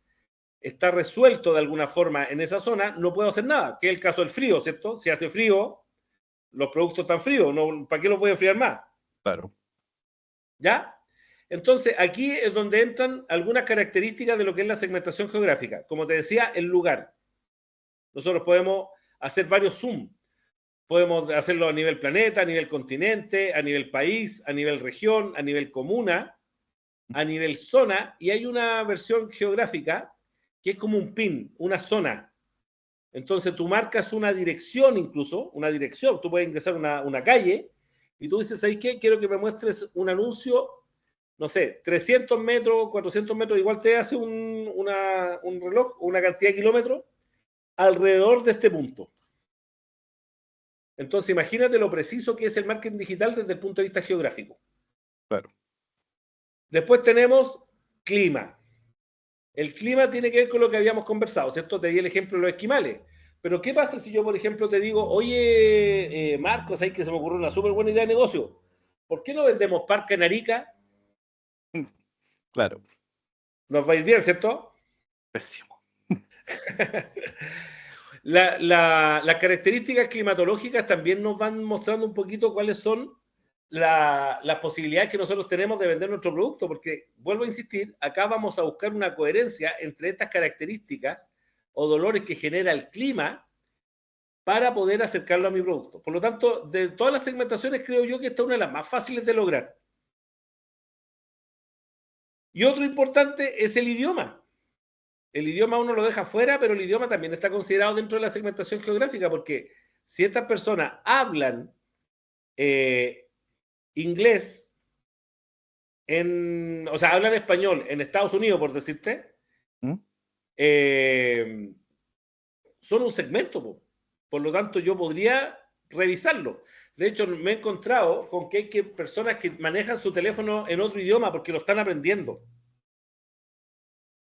Speaker 1: está resuelto de alguna forma en esa zona, no puedo hacer nada, que es el caso del frío, ¿cierto? Si hace frío, los productos están fríos, no, ¿para qué los voy a enfriar más?
Speaker 2: Claro.
Speaker 1: ¿Ya? Entonces, aquí es donde entran algunas características de lo que es la segmentación geográfica. Como te decía, el lugar. Nosotros podemos hacer varios zoom. Podemos hacerlo a nivel planeta, a nivel continente, a nivel país, a nivel región, a nivel comuna, a nivel zona, y hay una versión geográfica que es como un pin, una zona. Entonces tú marcas una dirección incluso, una dirección, tú puedes ingresar a una calle y tú dices, ¿sabes qué? Quiero que me muestres un anuncio, no sé, 300 metros, 400 metros, igual te hace un reloj, una cantidad de kilómetros alrededor de este punto. Entonces imagínate lo preciso que es el marketing digital desde el punto de vista geográfico.
Speaker 2: Claro.
Speaker 1: Después tenemos clima. El clima tiene que ver con lo que habíamos conversado, ¿cierto? Te di el ejemplo de los esquimales. Pero ¿qué pasa si yo, por ejemplo, te digo, oye, Marcos, ahí que se me ocurrió una súper buena idea de negocio? ¿Por qué no vendemos parque en Arica?
Speaker 2: Claro.
Speaker 1: Nos va a ir bien, ¿cierto?
Speaker 2: Pésimo.
Speaker 1: Las características climatológicas también nos van mostrando un poquito cuáles son las posibilidades que nosotros tenemos de vender nuestro producto, porque vuelvo a insistir, acá vamos a buscar una coherencia entre estas características o dolores que genera el clima para poder acercarlo a mi producto. Por lo tanto, de todas las segmentaciones, creo yo que esta es una de las más fáciles de lograr. Y otro importante es el idioma. El idioma uno lo deja fuera, pero el idioma también está considerado dentro de la segmentación geográfica, porque si estas personas hablan inglés, o sea, hablan español en Estados Unidos, por decirte,
Speaker 2: ¿Mm?
Speaker 1: eh, son un segmento. Por lo tanto, yo podría revisarlo. De hecho, me he encontrado con que hay personas que manejan su teléfono en otro idioma porque lo están aprendiendo.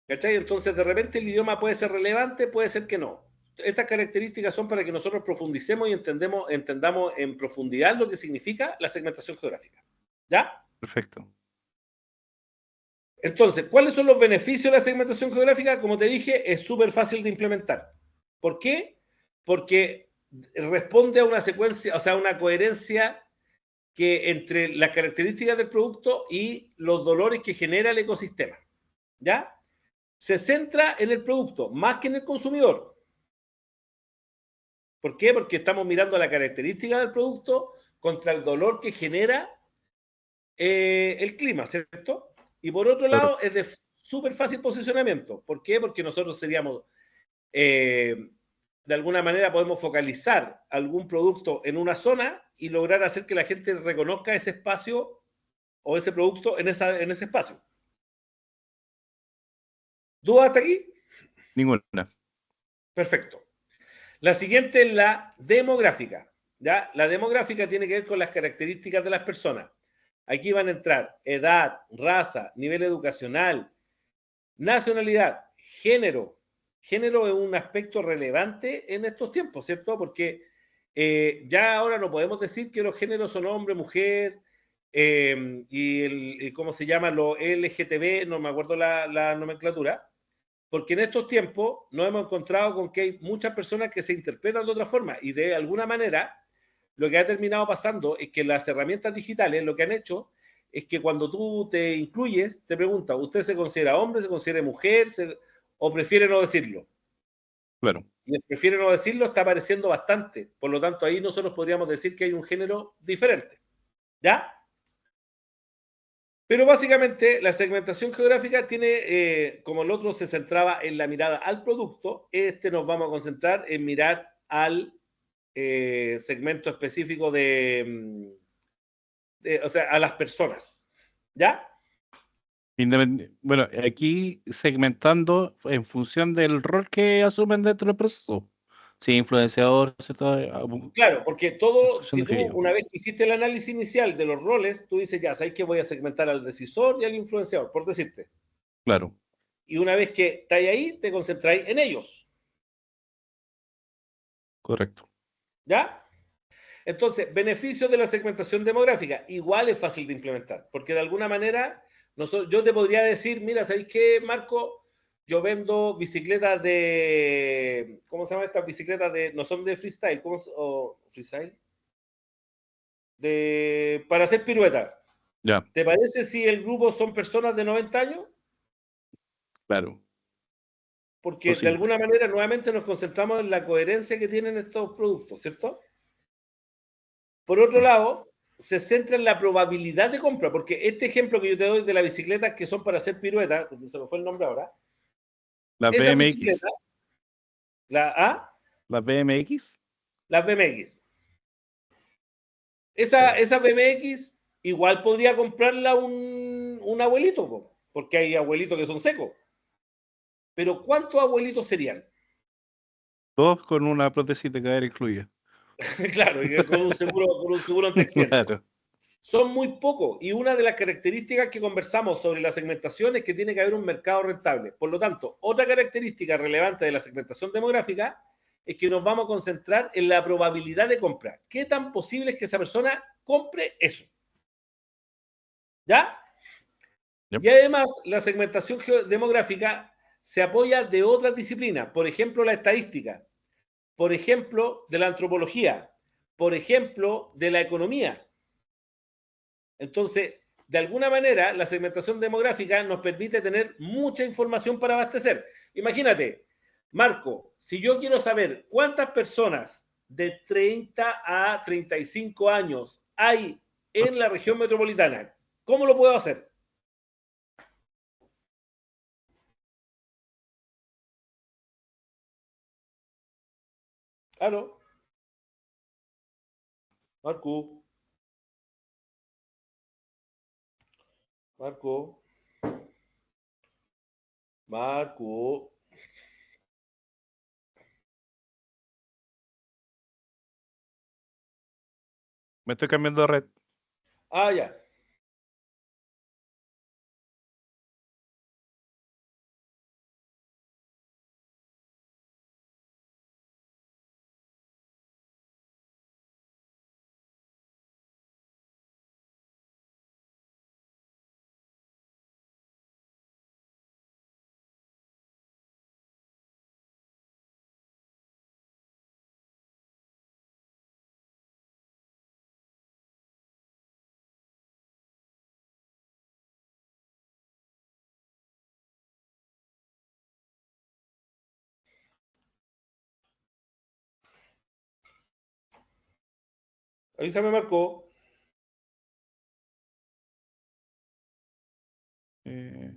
Speaker 1: ¿Cachai? Entonces, de repente el idioma puede ser relevante, puede ser que no. Estas características son para que nosotros profundicemos y entendamos en profundidad lo que significa la segmentación geográfica. ¿Ya?
Speaker 2: Perfecto.
Speaker 1: Entonces, ¿cuáles son los beneficios de la segmentación geográfica? Como te dije, es súper fácil de implementar. ¿Por qué? Porque responde a una secuencia, o sea, una coherencia que entre las características del producto y los dolores que genera el ecosistema. ¿Ya? Se centra en el producto más que en el consumidor. ¿Por qué? Porque estamos mirando la característica del producto contra el dolor que genera el clima, ¿cierto? Y por otro
Speaker 2: Claro.
Speaker 1: lado, es de súper fácil posicionamiento. ¿Por qué? Porque nosotros seríamos, eh, de alguna manera, podemos focalizar algún producto en una zona y lograr hacer que la gente reconozca ese espacio o ese producto en ese espacio. ¿Dudas hasta aquí?
Speaker 2: Ninguna.
Speaker 1: Perfecto. La siguiente es la demográfica. ¿Ya? La demográfica tiene que ver con las características de las personas. Aquí van a entrar edad, raza, nivel educacional, nacionalidad, género. Género es un aspecto relevante en estos tiempos, ¿cierto? Porque ya ahora no podemos decir que los géneros son hombre, mujer, y cómo se llama, lo LGTB, no me acuerdo la nomenclatura, porque en estos tiempos nos hemos encontrado con que hay muchas personas que se interpretan de otra forma y de alguna manera lo que ha terminado pasando es que las herramientas digitales lo que han hecho es que cuando tú te incluyes, te preguntan, ¿usted se considera hombre, se considera mujer o prefiere no decirlo?
Speaker 2: Claro.
Speaker 1: Y el prefiere no decirlo está apareciendo bastante. Por lo tanto, ahí nosotros podríamos decir que hay un género diferente. ¿Ya? Pero básicamente la segmentación geográfica tiene, como el otro se centraba en la mirada al producto, nos vamos a concentrar en mirar al segmento específico o sea, a las personas. ¿Ya?
Speaker 2: Bueno, aquí segmentando en función del rol que asumen dentro del proceso. Sí, influenciador, ¿cierto?
Speaker 1: Claro, porque
Speaker 2: En
Speaker 1: todo,
Speaker 2: función
Speaker 1: si
Speaker 2: de que
Speaker 1: tú
Speaker 2: yo.
Speaker 1: una vez que hiciste el análisis inicial de los roles, tú dices, ya, ¿sabes que voy a segmentar al decisor y al influenciador? Por decirte.
Speaker 2: Claro,
Speaker 1: Y una vez que estáis ahí, te concentráis en ellos.
Speaker 2: correcto.
Speaker 1: ¿Ya? Entonces, beneficios de la segmentación demográfica, igual es fácil de implementar, porque de alguna manera yo te podría decir, mira, ¿sabéis qué, Marco? Yo vendo bicicletas de, ¿cómo se llama estas bicicletas de, no son de freestyle, o freestyle? Para hacer pirueta.
Speaker 2: Ya,
Speaker 1: ¿Te parece si el grupo son personas de 90 años?
Speaker 2: claro,
Speaker 1: Porque de
Speaker 2: posible.
Speaker 1: alguna manera nuevamente nos concentramos en la coherencia que tienen estos productos, ¿cierto? Por otro
Speaker 2: Mm.
Speaker 1: lado, se centra en la probabilidad de compra, porque este ejemplo que yo te doy de las bicicletas que son para hacer piruetas, se me fue el nombre ahora,
Speaker 2: La
Speaker 1: esas
Speaker 2: BMX,
Speaker 1: bicicletas, la A,
Speaker 2: la BMX,
Speaker 1: las BMX.
Speaker 2: claro.
Speaker 1: Esa BMX igual podría comprarla un abuelito, porque hay abuelitos que son secos. Pero ¿cuántos abuelitos serían?
Speaker 2: Todos con una prótesis de cadera incluida.
Speaker 1: Claro, y con un seguro antiaccidente.
Speaker 2: Claro.
Speaker 1: Son muy pocos y una de las características que conversamos sobre la segmentación es que tiene que haber un mercado rentable. Por lo tanto, otra característica relevante de la segmentación demográfica es que nos vamos a concentrar en la probabilidad de compra. ¿Qué tan posible es que esa persona compre eso? ¿Ya?
Speaker 2: Yep.
Speaker 1: Y además, la segmentación demográfica se apoya de otras disciplinas, por ejemplo, la estadística, por ejemplo, de la antropología, por ejemplo, de la economía. Entonces, de alguna manera, la segmentación demográfica nos permite tener mucha información para abastecer. Imagínate, Marco, si yo quiero saber cuántas personas de 30 a 35 años hay en la región metropolitana, ¿cómo lo puedo hacer? Claro, Marco, Marco, Marco.
Speaker 2: Me estoy cambiando de red.
Speaker 1: Ah, ya. Avísame, Marco.
Speaker 2: Eh,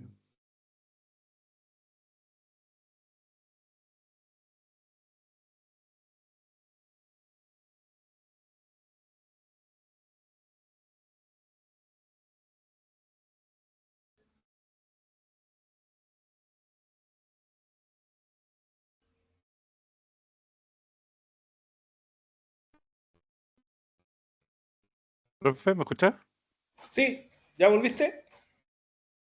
Speaker 2: Profe, ¿me escuchás?
Speaker 1: Sí, ¿ya volviste?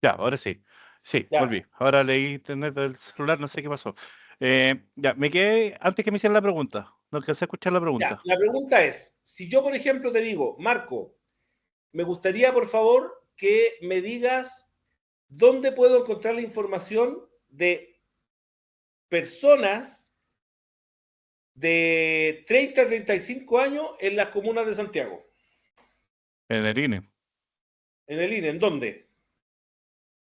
Speaker 2: Ya, ahora sí. Sí,
Speaker 1: Ya,
Speaker 2: volví. Ahora leí internet del celular, no sé qué pasó. Ya, me quedé antes que me hicieran la pregunta. No alcancé a escuchar la
Speaker 1: ya.
Speaker 2: pregunta.
Speaker 1: La pregunta es, si yo, por ejemplo, te digo, Marco, me gustaría, por favor, que me digas dónde puedo encontrar la información de personas de 30 a 35 años en las comunas de Santiago,
Speaker 2: En el INE,
Speaker 1: en el INE, ¿en dónde?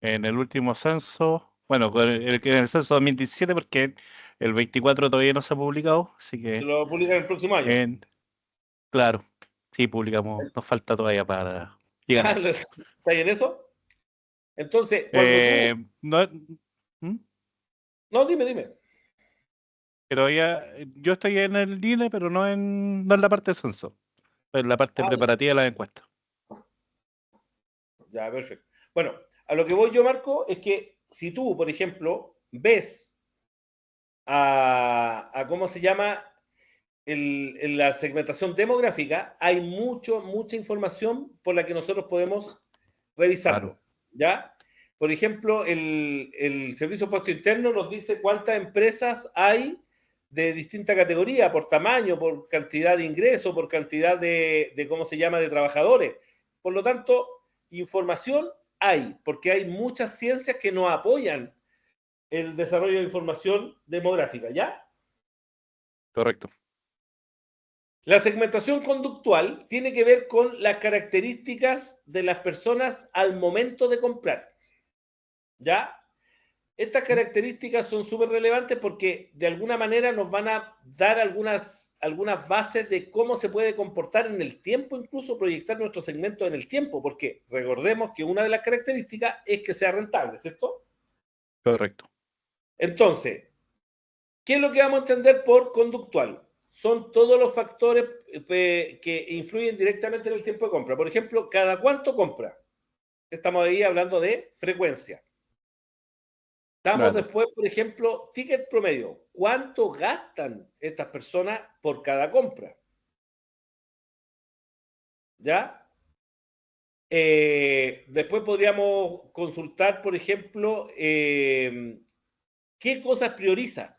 Speaker 2: en el último censo, bueno, en el censo 2017, porque el 24 todavía no se ha publicado, así
Speaker 1: Se
Speaker 2: que,
Speaker 1: lo publican el próximo año.
Speaker 2: en, claro, sí publicamos, nos falta todavía para llegar a eso.
Speaker 1: ¿Está en eso? Entonces, cuando tú...
Speaker 2: No, ¿Mm?
Speaker 1: No, dime.
Speaker 2: Pero yo estoy en el INE, pero no en la parte de censo, en la parte
Speaker 1: Ah,
Speaker 2: preparativa de las encuestas.
Speaker 1: ya, perfecto. Bueno, a lo que voy yo, Marco, es que si tú, por ejemplo, ves a ¿cómo se llama? En la segmentación demográfica, hay mucha información por la que nosotros podemos
Speaker 2: Claro,
Speaker 1: revisarlo, ¿ya? Por ejemplo, el Servicio de Puesto Interno nos dice cuántas empresas hay de distinta categoría, por tamaño, por cantidad de ingresos, por cantidad de ¿cómo se llama?, de trabajadores. Por lo tanto, información hay, porque hay muchas ciencias que nos apoyan el desarrollo de información demográfica, ¿ya?
Speaker 2: correcto.
Speaker 1: La segmentación conductual tiene que ver con las características de las personas al momento de comprar, ¿ya? Estas características son súper relevantes porque de alguna manera nos van a dar algunas bases de cómo se puede comportar en el tiempo, incluso proyectar nuestro segmento en el tiempo, porque recordemos que una de las características es que sea rentable, ¿cierto?
Speaker 2: Correcto.
Speaker 1: Entonces, ¿qué es lo que vamos a entender por conductual? Son todos los factores que influyen directamente en el tiempo de compra. Por ejemplo, ¿cada cuánto compra? Estamos ahí hablando de frecuencia. Estamos
Speaker 2: Claro.
Speaker 1: después, por ejemplo, ticket promedio. ¿Cuánto gastan estas personas por cada compra? ¿Ya? Después podríamos consultar, por ejemplo, qué cosas prioriza.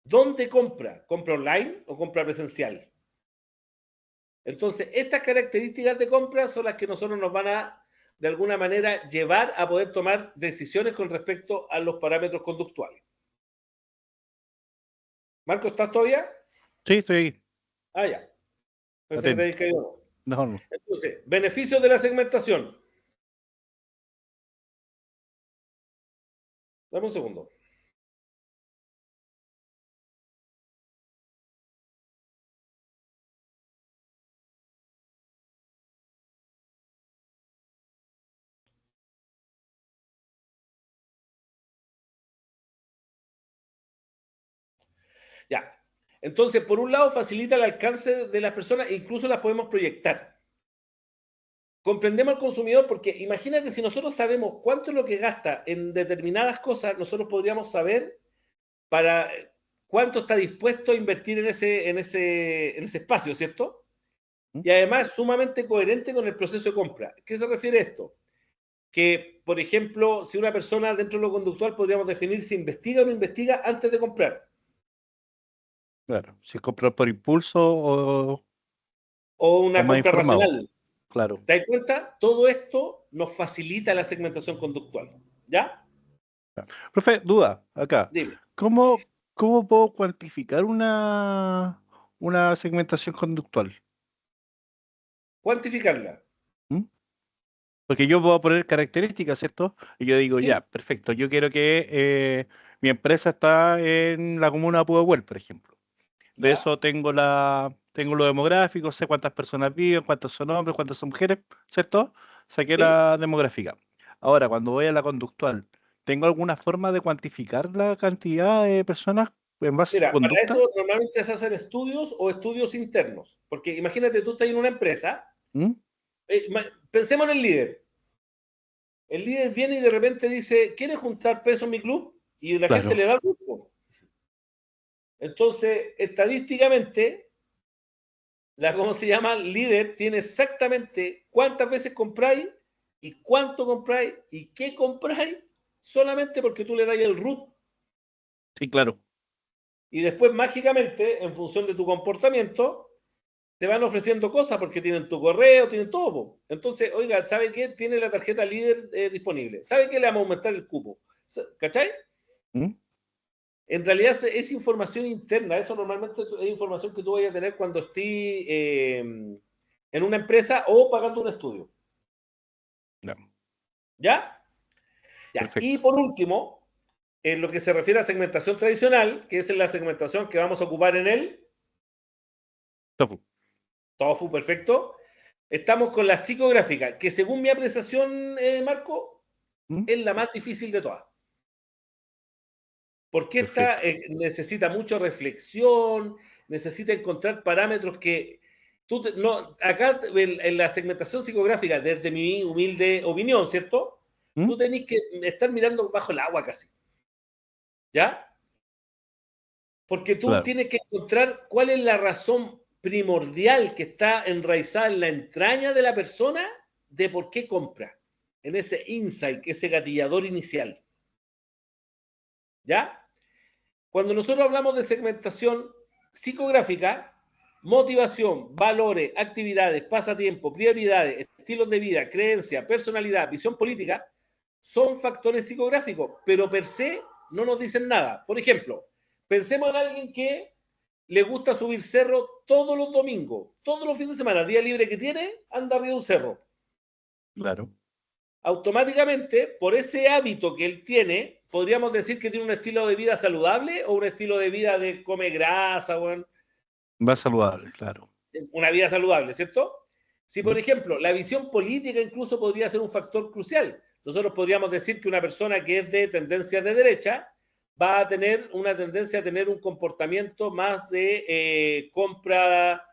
Speaker 1: ¿Dónde compra? ¿Compra online o compra presencial? Entonces, estas características de compra son las que nosotros nos van a, de alguna manera, llevar a poder tomar decisiones con respecto a los parámetros conductuales. Marco, ¿estás todavía?
Speaker 2: Sí, estoy ahí,
Speaker 1: Ah, ya. Pensé que te habías
Speaker 2: atento.
Speaker 1: caído.
Speaker 2: No, no.
Speaker 1: Entonces, beneficios de la segmentación. Dame un segundo. Ya. Entonces, por un lado, facilita el alcance de las personas e incluso las podemos proyectar. Comprendemos al consumidor porque imagínate si nosotros sabemos cuánto es lo que gasta en determinadas cosas, nosotros podríamos saber para cuánto está dispuesto a invertir en ese espacio, ¿cierto?
Speaker 2: ¿Mm?
Speaker 1: Y además es sumamente coherente con el proceso de compra. ¿Qué se refiere a esto? Que, por ejemplo, si una persona dentro de lo conductual podríamos definir si investiga o no investiga antes de comprar.
Speaker 2: Claro. Si es comprar por impulso
Speaker 1: O
Speaker 2: o
Speaker 1: una
Speaker 2: más
Speaker 1: compra
Speaker 2: informado.
Speaker 1: racional.
Speaker 2: Claro.
Speaker 1: ¿Te das cuenta? Todo esto nos facilita la segmentación conductual. ¿Ya?
Speaker 2: Profe, duda acá.
Speaker 1: Dime.
Speaker 2: ¿Cómo, cómo puedo cuantificar una segmentación conductual?
Speaker 1: Cuantificarla.
Speaker 2: ¿Mm? Porque yo puedo poner características, ¿cierto? Y yo digo,
Speaker 1: Sí,
Speaker 2: ya, perfecto, yo quiero que mi empresa está en la comuna de Pudahuel, por ejemplo. De
Speaker 1: ¿ya?
Speaker 2: eso tengo lo demográfico, sé cuántas personas viven, cuántos son hombres, cuántas son mujeres, ¿cierto? Saqué
Speaker 1: Sí.
Speaker 2: la demográfica. Ahora, cuando voy a la conductual, ¿tengo alguna forma de cuantificar la cantidad de personas en base a su
Speaker 1: Mira, para
Speaker 2: conducta?
Speaker 1: eso normalmente se hacen estudios o estudios internos. Porque imagínate, tú estás en una empresa,
Speaker 2: ¿Mm?
Speaker 1: pensemos en el líder. El líder viene y de repente dice, ¿quieres juntar peso en mi club? Y la gente le
Speaker 2: Claro,
Speaker 1: da el gusto. Entonces, estadísticamente, ¿cómo se llama? Líder tiene exactamente cuántas veces compráis y cuánto compráis y qué compráis solamente porque tú le das el root.
Speaker 2: sí, claro.
Speaker 1: Y después, mágicamente, en función de tu comportamiento, te van ofreciendo cosas porque tienen tu correo, tienen todo. Po. Entonces, oiga, ¿sabe qué? Tiene la tarjeta líder disponible. ¿Sabe qué? Le vamos a aumentar el cupo. ¿Cachai?
Speaker 2: ¿Mm?
Speaker 1: En realidad es información interna. Eso normalmente es información que tú vayas a tener cuando estés en una empresa o pagando un estudio.
Speaker 2: Ya,
Speaker 1: ¿Ya? Ya. Y
Speaker 2: perfecto.
Speaker 1: por último, en lo que se refiere a segmentación tradicional, que es la segmentación que vamos a ocupar en el
Speaker 2: Tofu.
Speaker 1: TOFU, perfecto. Estamos con la psicográfica, que según mi apreciación, Marco, es la más difícil de todas. Porque esta necesita mucha reflexión, necesita encontrar parámetros que acá en la segmentación psicográfica, desde mi humilde opinión, ¿cierto? Tú tenés que estar mirando bajo el agua casi. ¿Ya? Porque tú tienes que encontrar cuál es la razón primordial que está enraizada en la entraña de la persona de por qué compra. En ese insight, ese gatillador inicial. ¿Ya? Cuando nosotros hablamos de segmentación psicográfica, motivación, valores, actividades, pasatiempo, prioridades, estilos de vida, creencia, personalidad, visión política, son factores psicográficos, pero per se no nos dicen nada. Por ejemplo, pensemos en alguien que le gusta subir cerro todos los domingos, todos los fines de semana, día libre que tiene, anda arriba de un cerro.
Speaker 2: Claro.
Speaker 1: Automáticamente, por ese hábito que él tiene, podríamos decir que tiene un estilo de vida saludable o un estilo de vida de come grasa, bueno,
Speaker 2: Más saludable, claro.
Speaker 1: una vida saludable, ¿cierto? Si, por ejemplo, la visión política incluso podría ser un factor crucial. Nosotros podríamos decir que una persona que es de tendencia de derecha va a tener una tendencia a tener un comportamiento más de compra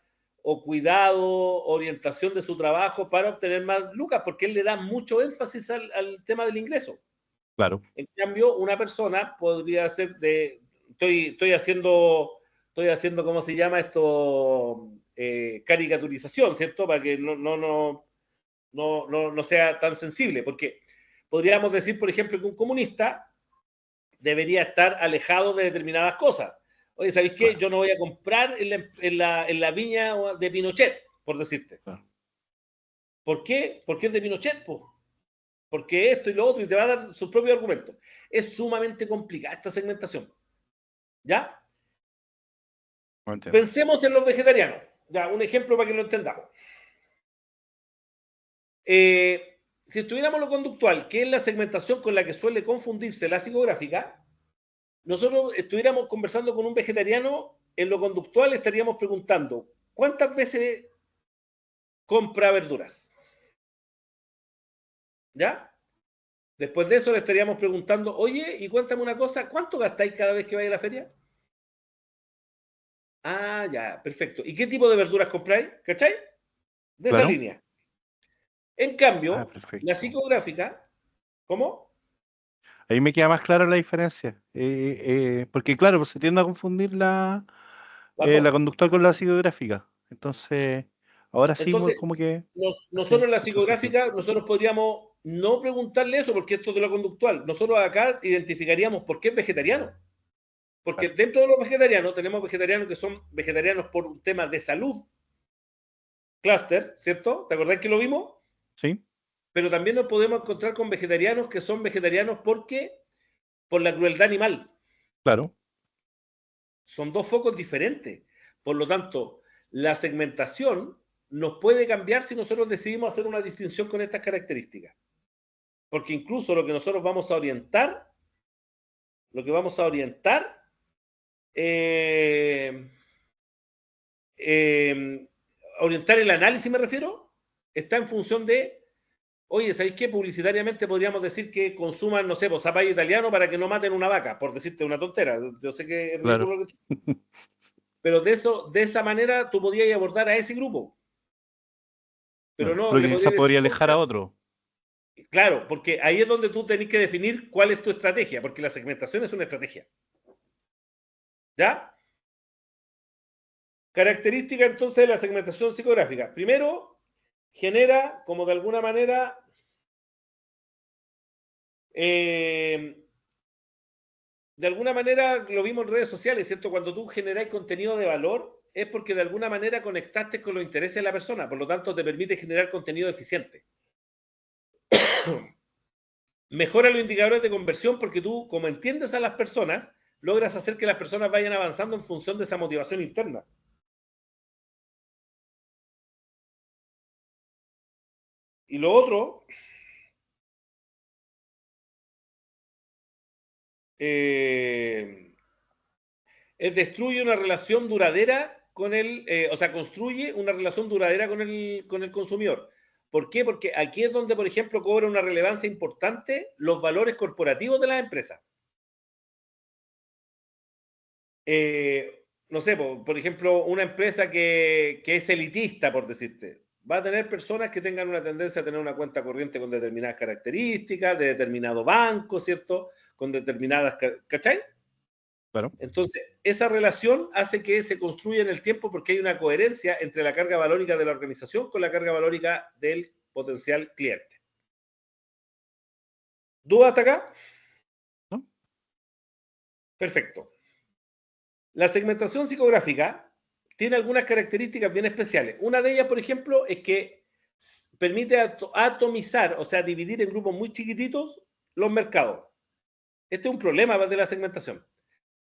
Speaker 1: o cuidado, orientación de su trabajo para obtener más lucas, porque él le da mucho énfasis al tema del ingreso.
Speaker 2: Claro.
Speaker 1: En cambio, una persona podría ser de... Estoy haciendo, ¿cómo se llama esto? Caricaturización, ¿cierto? Para que no sea tan sensible, porque podríamos decir, por ejemplo, que un comunista debería estar alejado de determinadas cosas. Oye, ¿sabéis qué? Yo no voy a comprar en la viña de Pinochet, por decirte. ¿Por qué? Porque es de Pinochet, pues. Porque esto y lo otro, y te va a dar sus propios argumentos. Es sumamente complicada esta segmentación. ¿Ya? Pensemos en los vegetarianos. Ya, un ejemplo para que lo entendamos. Si estuviéramos lo conductual, que es la segmentación con la que suele confundirse la psicográfica, nosotros estuviéramos conversando con un vegetariano, en lo conductual estaríamos preguntando, ¿cuántas veces compra verduras? ¿Ya? Después de eso le estaríamos preguntando, oye, y cuéntame una cosa, ¿cuánto gastáis cada vez que vais a la feria? Ah, ya, perfecto. ¿Y qué tipo de verduras compráis? ¿Cachai? De esa línea. En cambio, la psicográfica, ¿cómo?
Speaker 2: Ahí me queda más clara la diferencia. Porque claro, pues se tiende a confundir la conductual con la psicográfica. Entonces, ahora sí, como que...
Speaker 1: Nosotros en la psicográfica, nosotros podríamos no preguntarle eso, porque esto es de lo conductual. Nosotros acá identificaríamos por qué es vegetariano. Porque dentro de los vegetarianos tenemos vegetarianos que son vegetarianos por un tema de salud, clúster, ¿cierto? ¿Te acordás que lo vimos?
Speaker 2: Sí.
Speaker 1: Pero también nos podemos encontrar con vegetarianos que son vegetarianos por la crueldad animal.
Speaker 2: Claro.
Speaker 1: Son dos focos diferentes. Por lo tanto, la segmentación nos puede cambiar si nosotros decidimos hacer una distinción con estas características. Porque incluso lo que nosotros vamos a orientar, orientar el análisis, me refiero, está en función de, oye, ¿sabéis qué? Publicitariamente podríamos decir que consuman, no sé, pues, zapallo italiano para que no maten una vaca, por decirte una tontera. Yo sé que es ridículo. Claro. Pero de esa manera tú podías abordar a ese grupo. Pero no,
Speaker 2: porque quizás podría alejar a otro.
Speaker 1: Claro, porque ahí es donde tú tenés que definir cuál es tu estrategia, porque la segmentación es una estrategia. ¿Ya? Característica entonces de la segmentación psicográfica. Primero, genera como de alguna manera lo vimos en redes sociales, ¿cierto? Cuando tú generas contenido de valor es porque de alguna manera conectaste con los intereses de la persona, por lo tanto te permite generar contenido eficiente. Mejora los indicadores de conversión porque tú, como entiendes a las personas, logras hacer que las personas vayan avanzando en función de esa motivación interna. Y lo otro es destruye una relación duradera con o sea, construye una relación duradera con el consumidor. ¿Por qué? Porque aquí es donde, por ejemplo, cobra una relevancia importante los valores corporativos de las empresas. No sé, por ejemplo, una empresa que es elitista, por decirte, va a tener personas que tengan una tendencia a tener una cuenta corriente con determinadas características, de determinado banco, ¿cierto? Con determinadas, ¿cachai?
Speaker 2: Claro.
Speaker 1: Entonces, esa relación hace que se construya en el tiempo porque hay una coherencia entre la carga valórica de la organización con la carga valórica del potencial cliente. ¿Duda hasta acá?
Speaker 2: ¿No?
Speaker 1: Perfecto. La segmentación psicográfica tiene algunas características bien especiales. Una de ellas, por ejemplo, es que permite atomizar, o sea, dividir en grupos muy chiquititos los mercados. Este es un problema de la segmentación.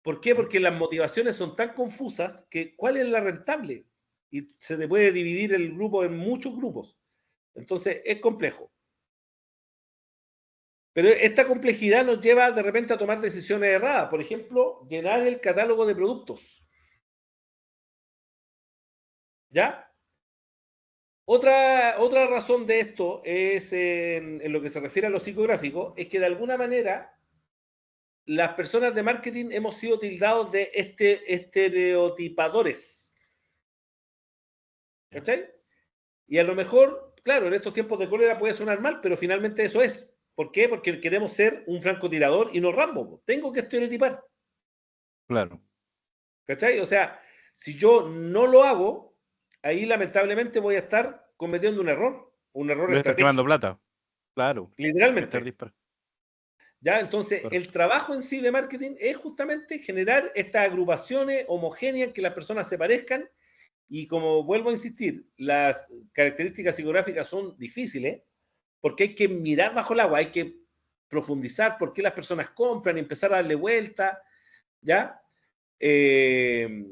Speaker 1: ¿Por qué? Porque las motivaciones son tan confusas que ¿cuál es la rentable? Y se te puede dividir el grupo en muchos grupos. Entonces, es complejo. Pero esta complejidad nos lleva de repente a tomar decisiones erradas. Por ejemplo, llenar el catálogo de productos. ¿Ya? Otra razón de esto es en lo que se refiere a lo psicográfico, es que de alguna manera las personas de marketing hemos sido tildados de estereotipadores. ¿Cachai? Y a lo mejor, claro, en estos tiempos de cólera puede sonar mal, pero finalmente eso es. ¿Por qué? Porque queremos ser un francotirador y no Rambo. Tengo que estereotipar.
Speaker 2: Claro.
Speaker 1: ¿Cachai? O sea, si yo no lo hago, ahí lamentablemente voy a estar cometiendo un error
Speaker 2: Voy a estar quemando
Speaker 1: estratégico,
Speaker 2: plata. Claro. Voy a estar
Speaker 1: literalmente.
Speaker 2: disparando.
Speaker 1: ¿Ya? Entonces, el
Speaker 2: Correcto.
Speaker 1: trabajo en sí de marketing es justamente generar estas agrupaciones homogéneas que las personas se parezcan y como vuelvo a insistir, las características psicográficas son difíciles porque hay que mirar bajo el agua, hay que profundizar por qué las personas compran y empezar a darle vuelta, ¿ya? Eh,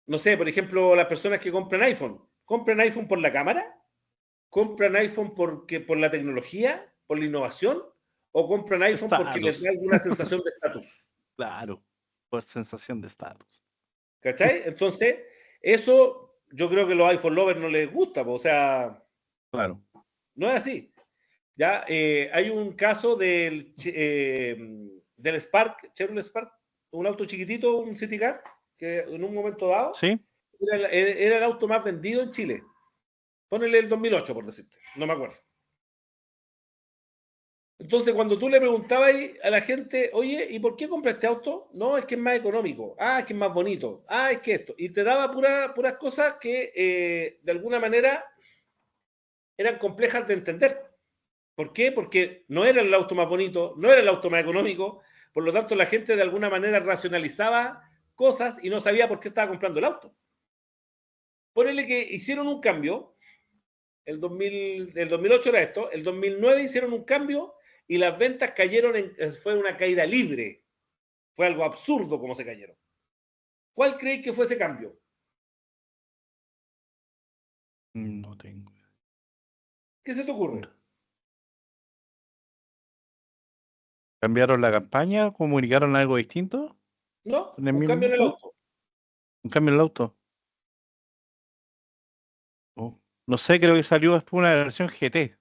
Speaker 1: no sé, por ejemplo, las personas que compran iPhone por la cámara, compran iPhone por la tecnología, por la innovación, o compran iPhone porque les
Speaker 2: Estatus.
Speaker 1: da alguna sensación de estatus.
Speaker 2: Claro. Por sensación de estatus.
Speaker 1: ¿Cachai? Entonces, eso yo creo que a los iPhone lovers no les gusta, o sea,
Speaker 2: Claro.
Speaker 1: no es así. Ya hay un caso del Spark, Chevrolet Spark, un auto chiquitito, un City Car, que en un momento dado
Speaker 2: ¿Sí?
Speaker 1: era el auto más vendido en Chile. Ponele el 2008, por decirte, no me acuerdo. Entonces, cuando tú le preguntabas a la gente, oye, ¿y por qué compra este auto? No, es que es más económico. Ah, es que es más bonito. Ah, es que esto. Y te daba puras cosas que de alguna manera eran complejas de entender. ¿Por qué? Porque no era el auto más bonito, no era el auto más económico. Por lo tanto, la gente de alguna manera racionalizaba cosas y no sabía por qué estaba comprando el auto. Ponele que hicieron un cambio el 2008 era esto, el 2009 hicieron un cambio y las ventas cayeron, fue una caída libre, fue algo absurdo como se cayeron. ¿Cuál creéis que fue ese cambio?
Speaker 2: No tengo.
Speaker 1: ¿Qué se te ocurre?
Speaker 2: ¿Cambiaron la campaña? ¿Comunicaron algo distinto?
Speaker 1: ¿No?
Speaker 2: ¿En el
Speaker 1: Un
Speaker 2: mismo
Speaker 1: cambio en el
Speaker 2: auto?
Speaker 1: auto.
Speaker 2: ¿Un cambio en el auto? Oh, no sé, creo que salió después una versión GT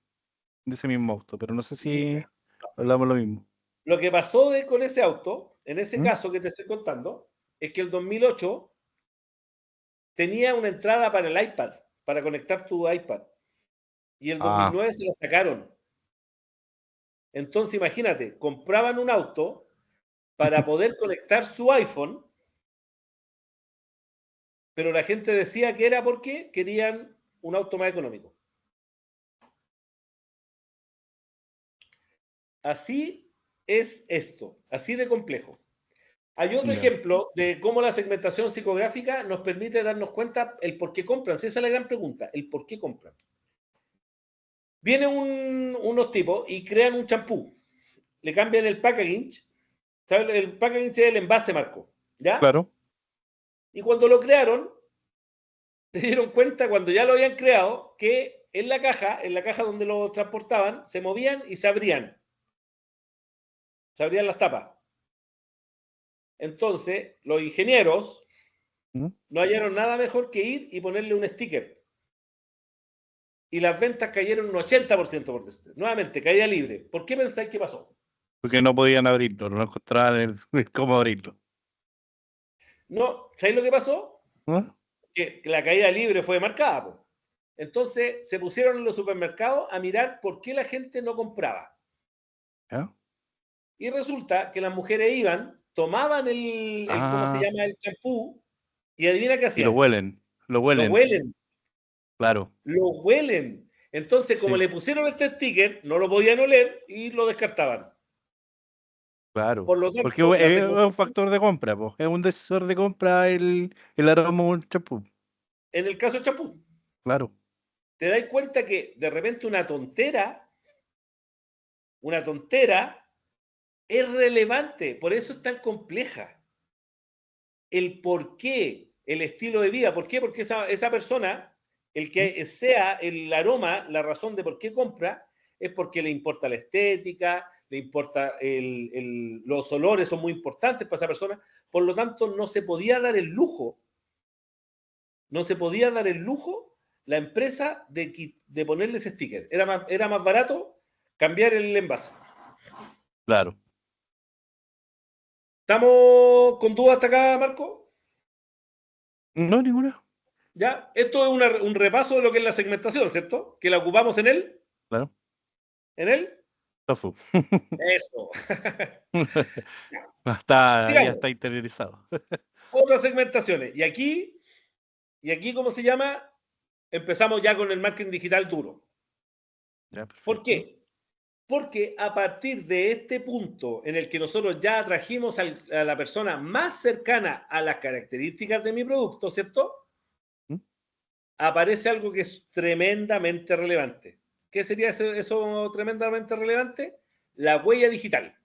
Speaker 2: de ese mismo auto, pero no sé si hablamos lo mismo.
Speaker 1: Lo que pasó con ese auto, en ese
Speaker 2: ¿Mm?
Speaker 1: caso que te estoy contando, es que el 2008 tenía una entrada para el iPad, para conectar tu iPad. Y el
Speaker 2: Ah,
Speaker 1: 2009 se lo sacaron. Entonces, imagínate, compraban un auto para poder conectar su iPhone, pero la gente decía que era porque querían un auto más económico. Así es esto, así de complejo. Hay otro
Speaker 2: ya.
Speaker 1: ejemplo de cómo la segmentación psicográfica nos permite darnos cuenta el por qué compran. Si esa es la gran pregunta, el por qué compran. Vienen unos tipos y crean un champú. Le cambian el packaging. ¿Sabes? El packaging es el envase, Marco. ¿Ya?
Speaker 2: Claro.
Speaker 1: Y cuando lo crearon, se dieron cuenta, cuando ya lo habían creado, que en la caja donde lo transportaban, se movían y se abrían. Se abrían las tapas. Entonces, los ingenieros no hallaron nada mejor que ir y ponerle un sticker. Y las ventas cayeron un 80% por decir. Nuevamente, caída libre. ¿Por qué pensáis que pasó?
Speaker 2: Porque no podían abrirlo, no encontraban cómo abrirlo.
Speaker 1: No, ¿sabéis lo que pasó?
Speaker 2: ¿No?
Speaker 1: Que la caída libre fue marcada. Po. Entonces se pusieron en los supermercados a mirar por qué la gente no compraba.
Speaker 2: ¿Ya?
Speaker 1: Y resulta que las mujeres iban, tomaban ¿cómo se
Speaker 2: Ah,
Speaker 1: llama? El champú, y adivina qué
Speaker 2: y lo
Speaker 1: hacían.
Speaker 2: huelen, lo
Speaker 1: Lo
Speaker 2: huelen,
Speaker 1: huelen,
Speaker 2: claro,
Speaker 1: lo huelen. Entonces, como
Speaker 2: sí,
Speaker 1: le pusieron este sticker, no lo podían oler y lo descartaban.
Speaker 2: claro.
Speaker 1: Por lo
Speaker 2: Porque
Speaker 1: tanto, la
Speaker 2: es un
Speaker 1: segmentación,
Speaker 2: factor de compra, po. Es un decisor de compra el aroma de un champú,
Speaker 1: en el caso del champú,
Speaker 2: claro.
Speaker 1: te das cuenta que de repente una tontera es relevante, por eso es tan compleja. El por qué, el estilo de vida, ¿por qué? Porque esa persona, el
Speaker 2: ¿Mm?
Speaker 1: que sea el aroma, la razón de por qué compra, es porque le importa la estética, le importa los olores son muy importantes para esa persona, por lo tanto no se podía dar el lujo, la empresa de ponerle ese sticker. Era más barato cambiar el envase.
Speaker 2: Claro.
Speaker 1: ¿Estamos con dudas hasta acá, Marco?
Speaker 2: No, ninguna,
Speaker 1: ¿Ya? Esto es un repaso de lo que es la segmentación, ¿cierto? Que la ocupamos en él.
Speaker 2: claro.
Speaker 1: ¿En él?
Speaker 2: Tofu.
Speaker 1: Eso.
Speaker 2: Ya
Speaker 1: Digamos,
Speaker 2: está interiorizado.
Speaker 1: otras segmentaciones. Y aquí, ¿cómo se llama? Empezamos ya con el marketing digital duro.
Speaker 2: Ya,
Speaker 1: ¿Por
Speaker 2: perfecto.
Speaker 1: qué? Porque a partir de este punto en el que nosotros ya atrajimos a la persona más cercana a las características de mi producto, ¿cierto?
Speaker 2: ¿Mm?
Speaker 1: Aparece algo que es tremendamente relevante. ¿Qué sería eso tremendamente relevante? La huella digital.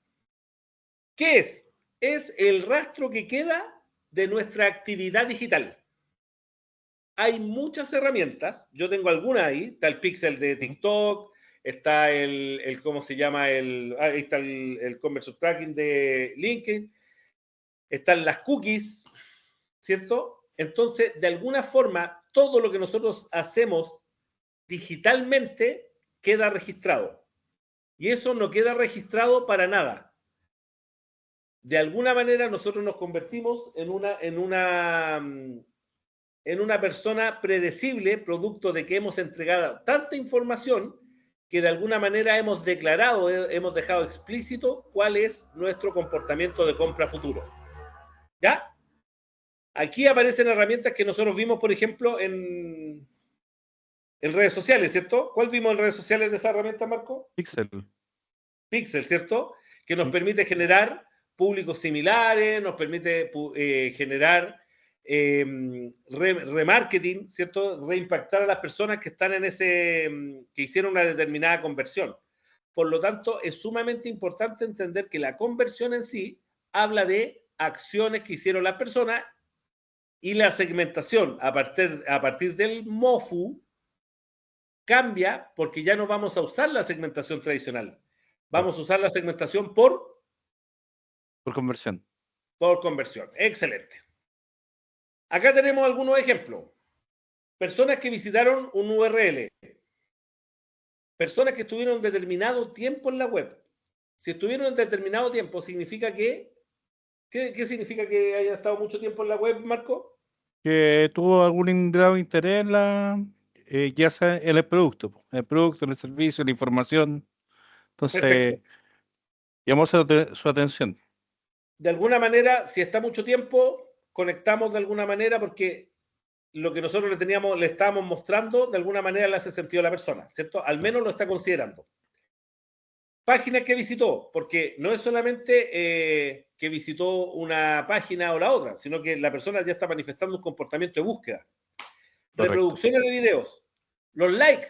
Speaker 1: ¿Qué es? Es el rastro que queda de nuestra actividad digital. Hay muchas herramientas, yo tengo algunas ahí, está el pixel de
Speaker 2: ¿Mm?
Speaker 1: TikTok, está ¿cómo se llama? Ahí está el conversion tracking de LinkedIn, están las cookies, ¿cierto? Entonces, de alguna forma, todo lo que nosotros hacemos digitalmente queda registrado. Y eso no queda registrado para nada. De alguna manera nosotros nos convertimos en una persona predecible, producto de que hemos entregado tanta información que de alguna manera hemos declarado, hemos dejado explícito cuál es nuestro comportamiento de compra futuro. ¿Ya? Aquí aparecen herramientas que nosotros vimos, por ejemplo, en redes sociales, ¿cierto? ¿Cuál vimos en redes sociales de esa herramienta, Marco?
Speaker 2: Pixel.
Speaker 1: Pixel, ¿cierto? Que nos
Speaker 2: Sí,
Speaker 1: permite generar públicos similares, nos permite generar remarketing, ¿cierto? Reimpactar a las personas que están que hicieron una determinada conversión. Por lo tanto, es sumamente importante entender que la conversión en sí habla de acciones que hicieron las personas y la segmentación a partir del MOFU cambia porque ya no vamos a usar la segmentación tradicional.
Speaker 2: claro.
Speaker 1: Vamos a usar la segmentación
Speaker 2: Por conversión.
Speaker 1: por conversión. Excelente. Acá tenemos algunos ejemplos. Personas que visitaron un URL. Personas que estuvieron determinado tiempo en la web. Si estuvieron en determinado tiempo, significa que. ¿Qué significa que hayan estado mucho tiempo en la web, Marco?
Speaker 2: Que tuvo algún grado de interés en ya sea en el producto, po, en el servicio, en la información. Entonces,
Speaker 1: Perfecto.
Speaker 2: llamó su atención.
Speaker 1: De alguna manera, si está mucho tiempo, conectamos de alguna manera porque lo que nosotros le estábamos mostrando, de alguna manera le hace sentido a la persona, ¿cierto? Al
Speaker 2: Claro,
Speaker 1: menos lo está considerando. Páginas que visitó, porque no es solamente que visitó una página o la otra, sino que la persona ya está manifestando un comportamiento de búsqueda.
Speaker 2: correcto.
Speaker 1: Reproducciones de videos, los likes,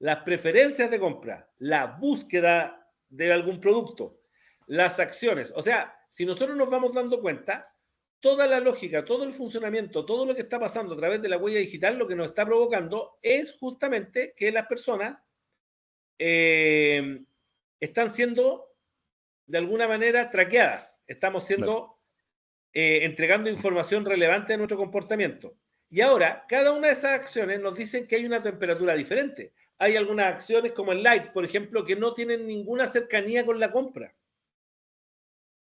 Speaker 1: las preferencias de compra, la búsqueda de algún producto, las acciones. O sea, si nosotros nos vamos dando cuenta, toda la lógica, todo el funcionamiento, todo lo que está pasando a través de la huella digital, lo que nos está provocando es justamente que las personas eh, están siendo de alguna manera traqueadas. Estamos
Speaker 2: Claro.
Speaker 1: siendo entregando información relevante de nuestro comportamiento. Y ahora, cada una de esas acciones nos dicen que hay una temperatura diferente. Hay algunas acciones como el light, por ejemplo, que no tienen ninguna cercanía con la compra.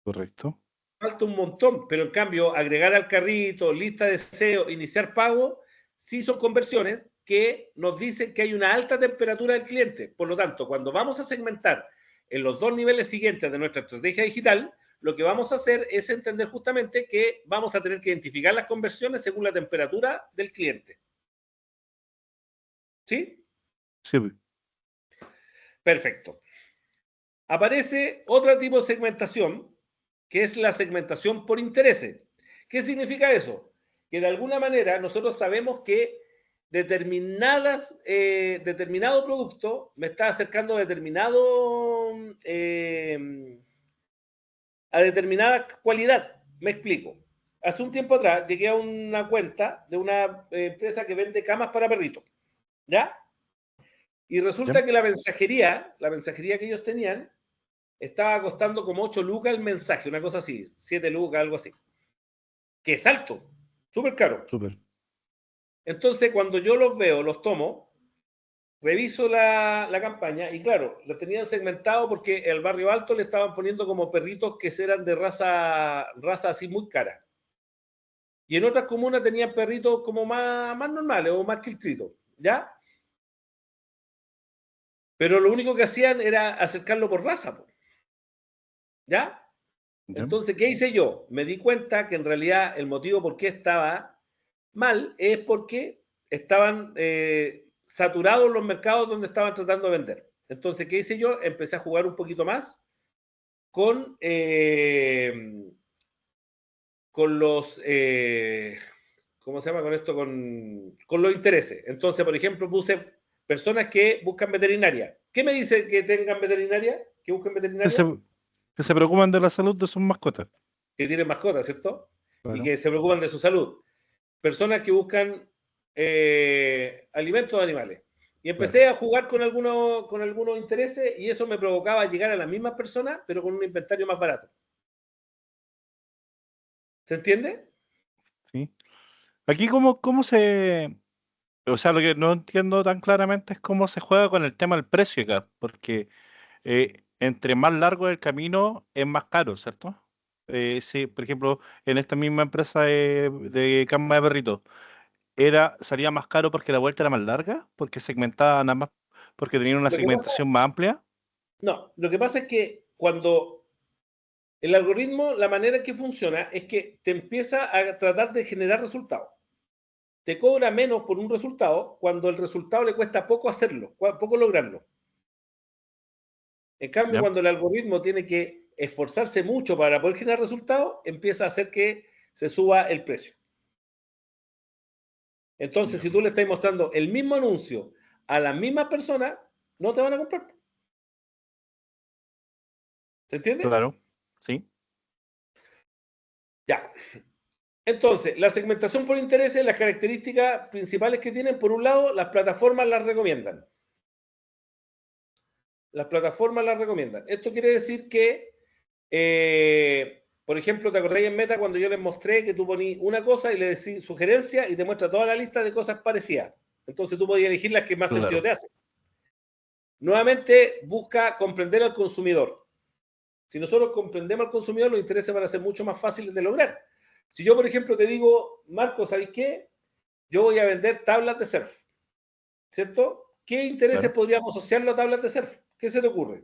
Speaker 2: Correcto.
Speaker 1: Falta un montón, pero en cambio, agregar al carrito, lista de deseo, iniciar pago, sí son conversiones que nos dicen que hay una alta temperatura del cliente. Por lo tanto, cuando vamos a segmentar en los dos niveles siguientes de nuestra estrategia digital, lo que vamos a hacer es entender justamente que vamos a tener que identificar las conversiones según la temperatura del cliente. ¿Sí?
Speaker 2: Sí.
Speaker 1: Perfecto. Aparece otro tipo de segmentación, que es la segmentación por intereses. ¿Qué significa eso? Que de alguna manera nosotros sabemos que determinado producto me está acercando a determinada cualidad. Me explico. Hace un tiempo atrás llegué a una cuenta de una empresa que vende camas para perritos. ¿Ya? Y resulta
Speaker 2: ¿Ya?
Speaker 1: que la mensajería que ellos tenían, estaba costando como 8 lucas el mensaje, una cosa así, 7 lucas, algo así. Que es alto, súper caro.
Speaker 2: Súper.
Speaker 1: Entonces, cuando yo los veo, los tomo, reviso la campaña y claro, lo tenían segmentado porque el barrio alto le estaban poniendo como perritos que eran de raza así muy cara. Y en otras comunas tenían perritos como más normales o más quiltritos, ¿ya? Pero lo único que hacían era acercarlo por raza, ¿ya?
Speaker 2: ¿Ya?
Speaker 1: Entonces, ¿qué hice yo? Me di cuenta que en realidad el motivo por qué estaba mal es porque estaban saturados los mercados donde estaban tratando de vender. Entonces, ¿qué hice yo? Empecé a jugar un poquito más con, con los, ¿cómo se llama con esto? Con los intereses. Entonces, por ejemplo, puse personas que buscan veterinaria. ¿Qué me dice que tengan veterinaria? ¿Que busquen
Speaker 2: Que se,
Speaker 1: veterinaria?
Speaker 2: que se preocupan de la salud de sus mascotas.
Speaker 1: Que tienen mascotas, ¿cierto? Y
Speaker 2: Claro.
Speaker 1: que se preocupan de su salud. Personas que buscan alimentos de animales. Y
Speaker 2: Claro.
Speaker 1: empecé a jugar con algunos intereses y eso me provocaba llegar a las mismas personas, pero con un inventario más barato. ¿Se entiende?
Speaker 2: Sí. Aquí cómo se... O sea, lo que no entiendo tan claramente es cómo se juega con el tema del precio acá, porque entre más largo el camino es más caro, ¿cierto? Sí, por ejemplo, en esta misma empresa de cama de perritos, salía más caro porque la vuelta era más larga, porque segmentaba nada más, porque tenían una
Speaker 1: Lo que pasa,
Speaker 2: segmentación más amplia.
Speaker 1: no, lo que pasa es que cuando el algoritmo, la manera en que funciona es que te empieza a tratar de generar resultados. Te cobra menos por un resultado cuando el resultado le cuesta poco hacerlo, poco lograrlo. En cambio,
Speaker 2: ¿Ya?
Speaker 1: cuando el algoritmo tiene que esforzarse mucho para poder generar resultados, empieza a hacer que se suba el precio. Entonces,
Speaker 2: Ya.
Speaker 1: si tú le estás mostrando el mismo anuncio a las mismas personas, no te van a comprar. ¿Se entiende?
Speaker 2: Claro, sí,
Speaker 1: Ya. Entonces, la segmentación por intereses, las características principales que tienen, por un lado, las plataformas las recomiendan. Las plataformas las recomiendan. Esto quiere decir que, por ejemplo, ¿te acordáis en Meta cuando yo les mostré que tú ponías una cosa y le decís sugerencia y te muestra toda la lista de cosas parecidas? Entonces tú podías elegir las que más sentido
Speaker 2: claro.
Speaker 1: te hacen. Nuevamente, busca comprender al consumidor. Si nosotros comprendemos al consumidor, los intereses van a ser mucho más fáciles de lograr. Si yo, por ejemplo, te digo, Marco, ¿sabéis qué? Yo voy a vender tablas de surf, ¿cierto? ¿Qué intereses
Speaker 2: Claro.
Speaker 1: podríamos asociarlo a tablas de surf? ¿Qué se te ocurre?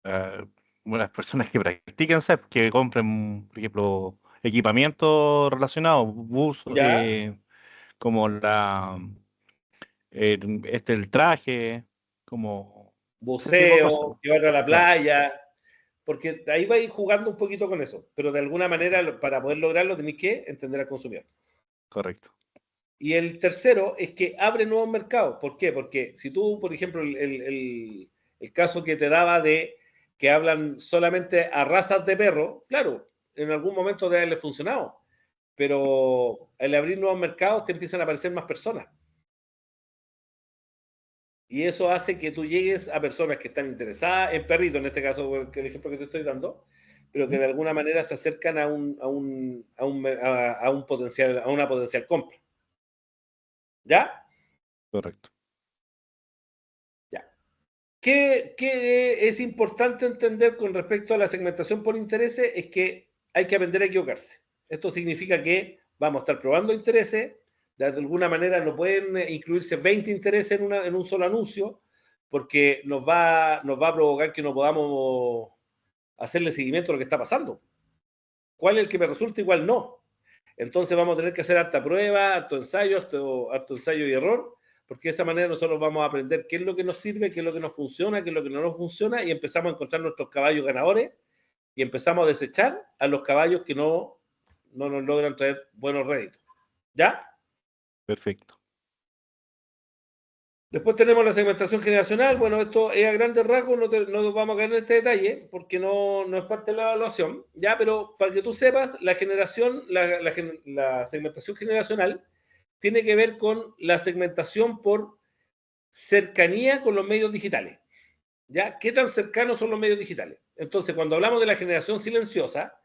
Speaker 2: Ah, buenas personas que practican surf, que compren, por ejemplo, equipamiento relacionado, bus,
Speaker 1: ¿Ya?
Speaker 2: como el traje, como ese tipo de cosas.
Speaker 1: Buceo, llevarlo a la
Speaker 2: Claro,
Speaker 1: playa, porque ahí vais jugando un poquito con eso, pero de alguna manera para poder lograrlo tenéis que entender al consumidor.
Speaker 2: correcto.
Speaker 1: Y el tercero es que abre nuevos mercados. ¿Por qué? Porque si tú, por ejemplo, el caso que te daba de que hablan solamente a razas de perro, claro, en algún momento debe haberle funcionado, pero al abrir nuevos mercados te empiezan a aparecer más personas. Y eso hace que tú llegues a personas que están interesadas en perritos, en este caso, el ejemplo que te estoy dando, pero que de alguna manera se acercan a un potencial, a una potencial compra. ¿Ya?
Speaker 2: Correcto.
Speaker 1: Ya. ¿Qué es importante entender con respecto a la segmentación por intereses? Es que hay que aprender a equivocarse. Esto significa que vamos a estar probando intereses, de alguna manera no pueden incluirse 20 intereses en un solo anuncio, porque nos va a provocar que no podamos hacerle seguimiento a lo que está pasando. ¿Cuál es el que me resulta? Igual no. Entonces vamos a tener que hacer harta prueba, harto ensayo y error, porque de esa manera nosotros vamos a aprender qué es lo que nos sirve, qué es lo que nos funciona, qué es lo que no nos funciona, y empezamos a encontrar nuestros caballos ganadores y empezamos a desechar a los caballos que no nos logran traer buenos réditos. ¿Ya?
Speaker 2: Perfecto.
Speaker 1: Después tenemos la segmentación generacional. Bueno, esto es a grandes rasgos, no vamos a caer en este detalle, porque no es parte de la evaluación, ¿ya? Pero para que tú sepas, la segmentación generacional tiene que ver con la segmentación por cercanía con los medios digitales, ¿ya? ¿Qué tan cercanos son los medios digitales? Entonces, cuando hablamos de la generación silenciosa,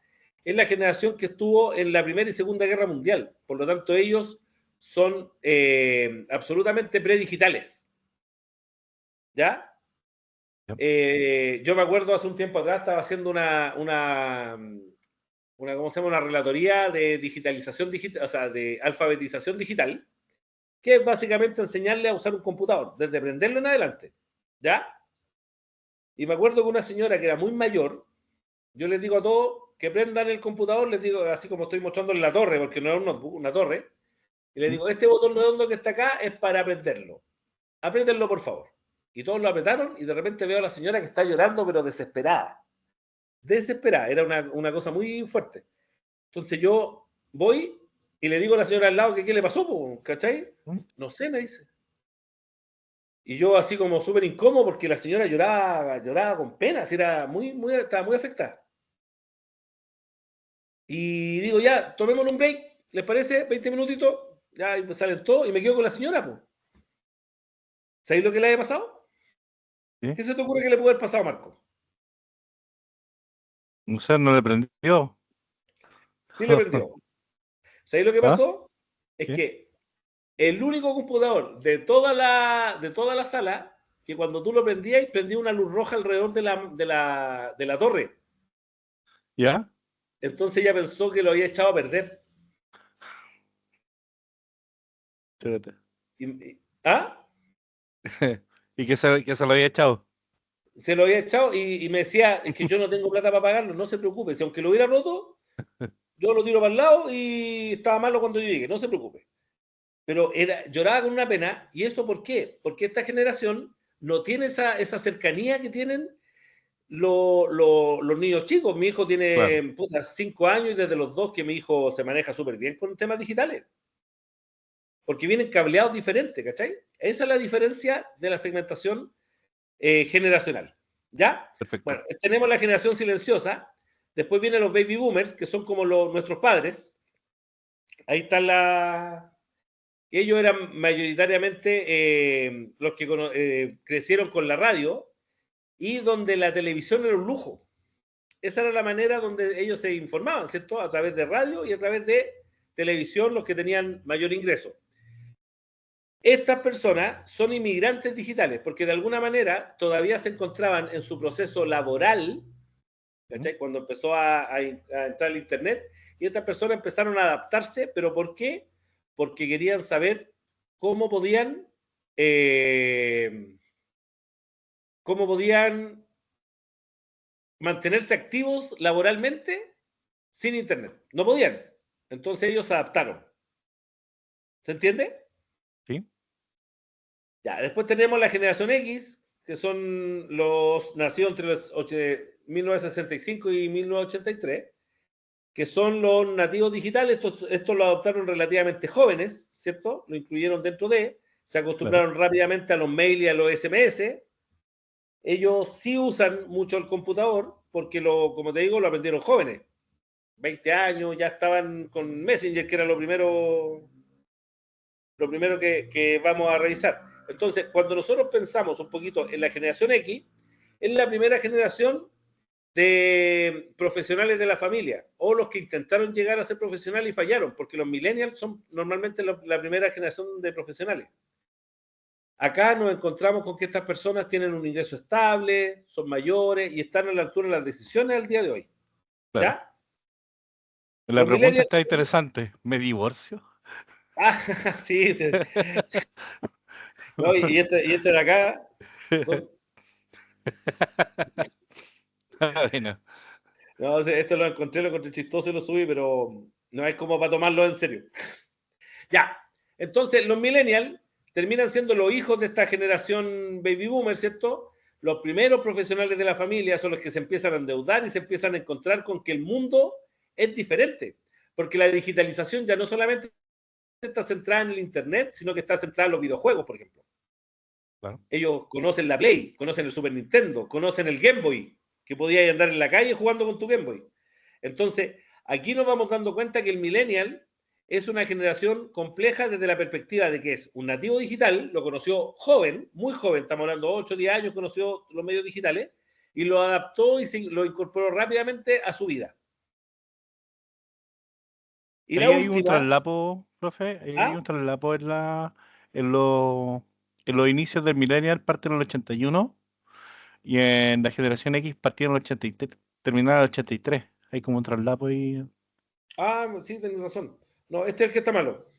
Speaker 1: es la generación que estuvo en la Primera y Segunda Guerra Mundial. Por lo tanto, ellos son absolutamente predigitales. ¿Ya? Yo me acuerdo hace un tiempo atrás estaba haciendo ¿cómo se llama? Una relatoría de digitalización digital, o sea, de alfabetización digital, que es básicamente enseñarle a usar un computador, desde prenderlo en adelante. ¿Ya? Y me acuerdo que una señora que era muy mayor, yo les digo a todos que prendan el computador, les digo, así como estoy mostrando en la torre, porque no es un notebook, una torre, y les digo, este botón redondo que está acá es para prenderlo. Apriétenlo, por favor. Y todos lo apretaron y de repente veo a la señora que está llorando, pero desesperada. Desesperada, era una cosa muy fuerte. Entonces yo voy y le digo a la señora al lado que qué le pasó, ¿cachai? No sé, me dice. Y yo así como súper incómodo porque la señora lloraba con pena, así era estaba muy afectada. Y digo, ya, tomémosle un break, ¿les parece? 20 minutitos, ya y salen todos y me quedo con la señora, pues. ¿Sabéis lo que le haya pasado?
Speaker 2: ¿Sí?
Speaker 1: ¿Qué se te ocurre que le puede haber pasado a Marco?
Speaker 2: O sea, no le prendió.
Speaker 1: Sí le prendió. ¿Sabéis lo que
Speaker 2: ¿Ah?
Speaker 1: pasó? Es
Speaker 2: ¿Qué?
Speaker 1: que el único computador de toda la sala que cuando tú lo prendías, prendía una luz roja alrededor de la torre.
Speaker 2: ¿Ya?
Speaker 1: Entonces ella pensó que lo había echado a perder.
Speaker 2: Espérate.
Speaker 1: ¿Ah?
Speaker 2: ¿Y que se lo había echado?
Speaker 1: Se lo había echado y me decía, es que yo no tengo plata para pagarlo, no se preocupe. Si aunque lo hubiera roto, yo lo tiro para el lado y estaba malo cuando yo llegue, no se preocupe. Pero lloraba con una pena. ¿Y eso por qué? Porque esta generación no tiene esa cercanía que tienen los niños chicos. Mi hijo
Speaker 2: Claro.
Speaker 1: tiene 5 años y desde los 2 que mi hijo se maneja súper bien con temas digitales. Porque vienen cableados diferentes, ¿cachai? Esa es la diferencia de la segmentación generacional. ¿Ya?
Speaker 2: Perfecto.
Speaker 1: Bueno, tenemos la generación silenciosa. Después vienen los baby boomers, que son como nuestros padres. Ahí están ellos eran mayoritariamente los que crecieron con la radio y donde la televisión era un lujo. Esa era la manera donde ellos se informaban, ¿cierto? A través de radio y a través de televisión, los que tenían mayor ingreso. Estas personas son inmigrantes digitales porque de alguna manera todavía se encontraban en su proceso laboral, ¿cachai? Cuando empezó a entrar el Internet, y estas personas empezaron a adaptarse, pero ¿por qué? Porque querían saber cómo podían, eh, cómo podían mantenerse activos laboralmente sin Internet. No podían. Entonces ellos se adaptaron. ¿Se entiende?
Speaker 2: ¿Sí?
Speaker 1: Ya, después tenemos la generación X, que son los nacidos entre los 1965 y 1983, que son los nativos digitales. Estos lo adoptaron relativamente jóvenes, ¿cierto? Lo incluyeron dentro se
Speaker 2: Claro.
Speaker 1: acostumbraron rápidamente a los mails y a los SMS. Ellos sí usan mucho el computador porque, como te digo, lo aprendieron jóvenes. 20 años, ya estaban con Messenger, que era lo primero que vamos a revisar. Entonces, cuando nosotros pensamos un poquito en la generación X, es la primera generación de profesionales de la familia, o los que intentaron llegar a ser profesionales y fallaron, porque los millennials son normalmente la primera generación de profesionales. Acá nos encontramos con que estas personas tienen un ingreso estable, son mayores y están a la altura de las decisiones al día de hoy.
Speaker 2: Claro.
Speaker 1: ¿Ya?
Speaker 2: La
Speaker 1: Los
Speaker 2: pregunta
Speaker 1: millennials...
Speaker 2: está interesante. ¿Me divorcio?
Speaker 1: Ah, sí. No, y este de acá...
Speaker 2: Bueno,
Speaker 1: No, esto lo encontré chistoso y lo subí, pero no es como para tomarlo en serio. Ya, entonces los millennials terminan siendo los hijos de esta generación baby boomer, ¿cierto? Los primeros profesionales de la familia son los que se empiezan a endeudar y se empiezan a encontrar con que el mundo es diferente, porque la digitalización ya no solamente está centrada en el Internet, sino que está centrada en los videojuegos, por ejemplo.
Speaker 2: claro.
Speaker 1: Ellos conocen la Play, conocen el Super Nintendo, conocen el Game Boy, que podías andar en la calle jugando con tu Game Boy. Entonces, aquí nos vamos dando cuenta que el millennial es una generación compleja desde la perspectiva de que es un nativo digital, lo conoció joven, muy joven, estamos hablando de 8 o 10 años, conoció los medios digitales y lo adaptó y lo incorporó rápidamente a su vida. Y la
Speaker 2: Ahí hay un
Speaker 1: última,
Speaker 2: traslapo, profe, ahí hay un
Speaker 1: ¿ah?
Speaker 2: traslapo en, lo- en los inicios del millennial, parte en el 81, y en la generación X partieron en el 83, terminaron en el 83. Hay como un traslapo ahí.
Speaker 1: Ah, sí, tenés razón. No, este es el que está malo.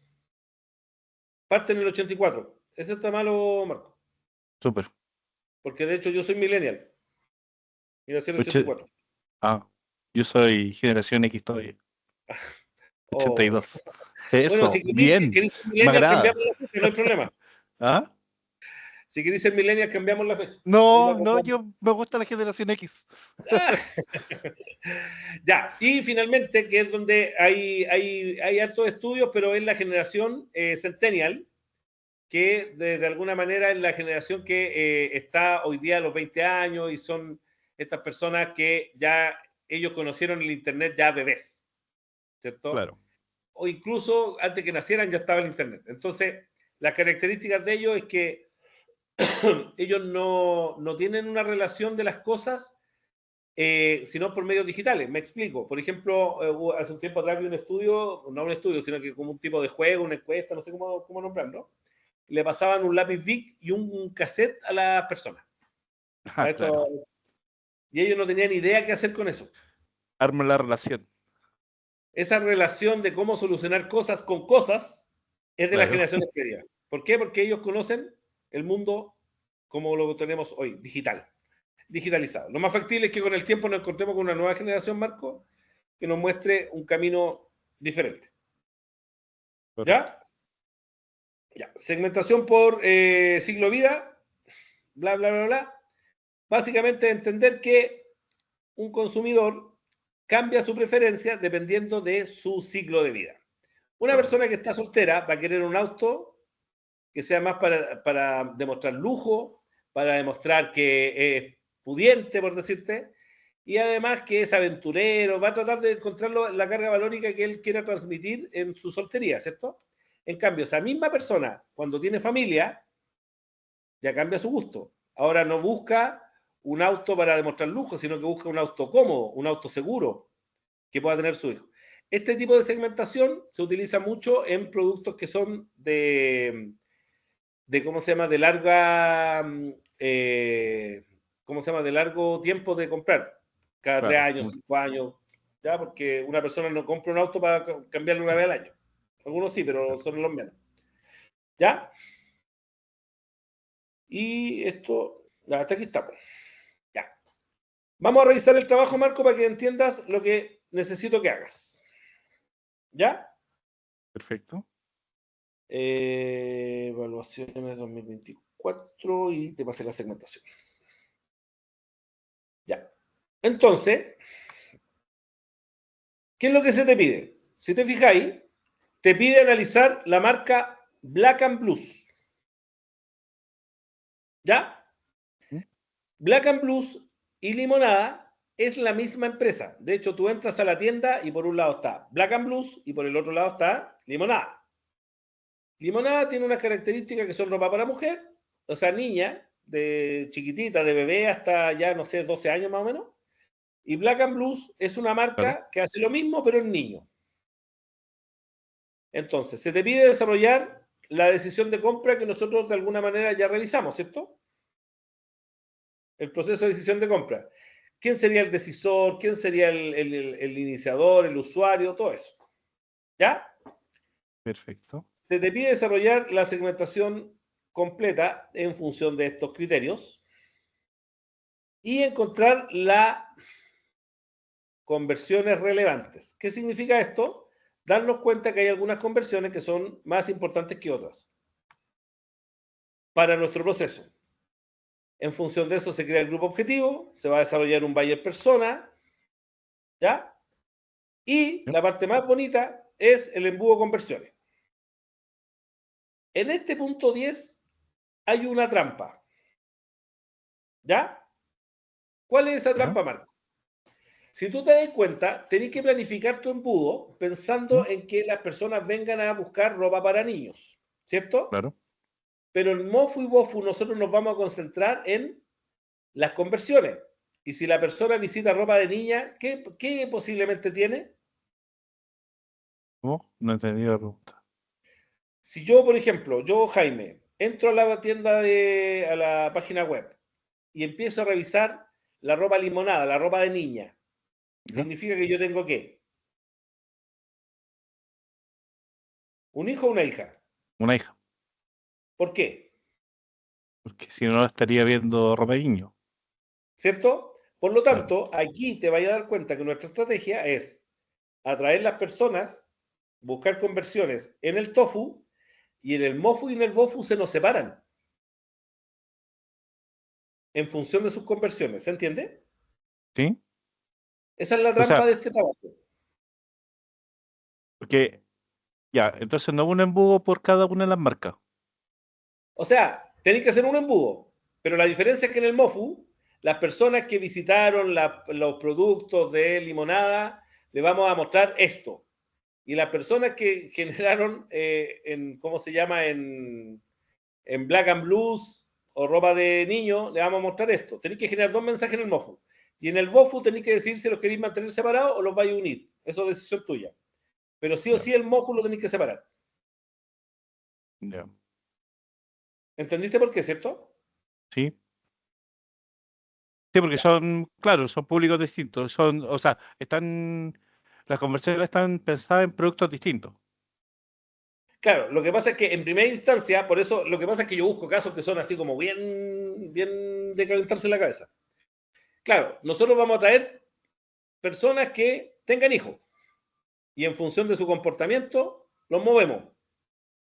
Speaker 1: Parte en el 84. Ese está malo, Marco.
Speaker 2: Súper.
Speaker 1: Porque de hecho yo soy millennial. Y nací en el
Speaker 2: Oche-
Speaker 1: 84.
Speaker 2: Ah, yo soy generación X todavía,
Speaker 1: Oh.
Speaker 2: 82.
Speaker 1: Bueno,
Speaker 2: Eso,
Speaker 1: si
Speaker 2: bien,
Speaker 1: queréis ser
Speaker 2: me
Speaker 1: millennial,
Speaker 2: agrada.
Speaker 1: cambiamos la fecha, no hay problema.
Speaker 2: ¿Ah?
Speaker 1: Si queréis ser millennial, cambiamos la fecha. Ahí la
Speaker 2: No, no,
Speaker 1: acomodamos.
Speaker 2: yo me gusta la generación X.
Speaker 1: Ah. Ya, y finalmente, que es donde hay hartos estudios, pero es la generación Centennial, que de alguna manera es la generación que está hoy día a los 20 años y son estas personas que ya ellos conocieron el Internet ya bebés, ¿cierto?
Speaker 2: Claro,
Speaker 1: O incluso antes que nacieran ya estaba el Internet. Entonces, las características de ellos es que ellos no tienen una relación de las cosas, sino por medios digitales. Me explico. Por ejemplo, hace un tiempo atrás vi un estudio, no un estudio, sino que como un tipo de juego, una encuesta, no sé cómo nombrarlo. Le pasaban un lápiz Bic y un cassette a las personas.
Speaker 2: ah, claro.
Speaker 1: Y ellos no tenían idea qué hacer con eso.
Speaker 2: Arma la relación.
Speaker 1: Esa relación de cómo solucionar cosas con cosas es de la
Speaker 2: Claro,
Speaker 1: generación media. ¿Por qué? Porque ellos conocen el mundo como lo tenemos hoy, digitalizado. Lo más factible es que con el tiempo nos encontremos con una nueva generación, Marco, que nos muestre un camino diferente.
Speaker 2: correcto.
Speaker 1: ¿Ya? Ya. Segmentación por ciclo vida, bla, bla, bla, bla. Básicamente entender que un consumidor cambia su preferencia dependiendo de su ciclo de vida. Una
Speaker 2: Claro.
Speaker 1: persona que está soltera va a querer un auto que sea más para demostrar lujo, para demostrar que es pudiente, por decirte, y además que es aventurero, va a tratar de encontrar la carga valórica que él quiera transmitir en su soltería, ¿cierto? En cambio, esa misma persona, cuando tiene familia, ya cambia su gusto. Ahora no busca un auto para demostrar lujo, sino que busca un auto cómodo, un auto seguro que pueda tener su hijo. Este tipo de segmentación se utiliza mucho en productos que son de ¿cómo se llama? De larga, ¿cómo se llama? De largo tiempo de comprar. Cada tres
Speaker 2: Claro.
Speaker 1: años, 5 años, ¿ya? Porque una persona no compra un auto para cambiarlo una vez al año. Algunos sí, pero son los menos. ¿Ya? Y esto, hasta aquí estamos. Ya. Vamos a revisar el trabajo, Marco, para que entiendas lo que necesito que hagas. ¿Ya?
Speaker 2: Perfecto.
Speaker 1: Evaluaciones 2024 y te pasé la segmentación. Ya. Entonces, ¿qué es lo que se te pide? Si te fijáis, te pide analizar la marca Black and Blues. ¿Ya?
Speaker 2: ¿Mm?
Speaker 1: Black and Blues y Limonada es la misma empresa. De hecho, tú entras a la tienda y por un lado está Black and Blues y por el otro lado está Limonada. Limonada tiene unas características que son ropa para mujer, o sea, niña, de chiquitita, de bebé hasta ya, no sé, 12 años más o menos. Y Black and Blues es una marca que hace lo mismo, pero en niño. Entonces, se te pide desarrollar la decisión de compra que nosotros de alguna manera ya revisamos, ¿cierto? El proceso de decisión de compra. ¿Quién sería el decisor? ¿Quién sería el iniciador, el usuario? Todo eso. ¿Ya?
Speaker 2: Perfecto.
Speaker 1: Se te pide desarrollar la segmentación completa en función de estos criterios y encontrar las conversiones relevantes. ¿Qué significa esto? Darnos cuenta que hay algunas conversiones que son más importantes que otras para nuestro proceso. En función de eso se crea el grupo objetivo, se va a desarrollar un buyer persona, ¿ya? Y la parte más bonita es el embudo conversiones. En este punto 10 hay una trampa, ¿ya? ¿Cuál es esa trampa, Marco? Si tú te das cuenta, tenés que planificar tu embudo pensando en que las personas vengan a buscar ropa para niños, ¿cierto?
Speaker 2: Claro.
Speaker 1: Pero en Mofu y Bofu nosotros nos vamos a concentrar en las conversiones. Y si la persona visita ropa de niña, ¿qué posiblemente tiene?
Speaker 2: ¿Cómo? No entendí la pregunta.
Speaker 1: Si yo, por ejemplo, yo, Jaime, entro a la tienda a la página web y empiezo a revisar la ropa limonada, la ropa de niña,
Speaker 2: ¿Ya?
Speaker 1: significa que yo tengo ¿qué? ¿Un hijo o una hija?
Speaker 2: Una hija.
Speaker 1: ¿Por qué?
Speaker 2: Porque si no estaría viendo ropa de niño.
Speaker 1: ¿Cierto? Por lo
Speaker 2: Claro.
Speaker 1: tanto, aquí te vayas a dar cuenta que nuestra estrategia es atraer las personas, buscar conversiones en el tofu, y en el mofu y en el bofu se nos separan en función de sus conversiones. ¿Se entiende?
Speaker 2: ¿Sí?
Speaker 1: Esa es la
Speaker 2: O sea,
Speaker 1: trampa de este trabajo.
Speaker 2: porque ya, entonces no hubo un embudo por cada una de las marcas.
Speaker 1: O sea, tenéis que hacer un embudo, pero la diferencia es que en el mofu, las personas que visitaron los productos de limonada, le vamos a mostrar esto. Y las personas que generaron, ¿cómo se llama? En Black and Blues o ropa de niño, le vamos a mostrar esto. Tenéis que generar dos mensajes en el mofu. Y en el bofu tenéis que decir si los queréis mantener separados o los vais a unir. Eso es decisión tuya. Pero sí o
Speaker 2: Ya,
Speaker 1: sí el mofu lo tenéis que separar.
Speaker 2: ya.
Speaker 1: ¿Entendiste por qué, cierto?
Speaker 2: Sí. Sí, porque
Speaker 1: Ya.
Speaker 2: son, claro, son públicos distintos. Son, o sea, las conversiones están pensadas en productos distintos.
Speaker 1: Claro, lo que pasa es que en primera instancia, por eso lo que pasa es que yo busco casos que son así como bien de calentarse la cabeza. Claro, nosotros vamos a traer personas que tengan hijos y en función de su comportamiento los movemos.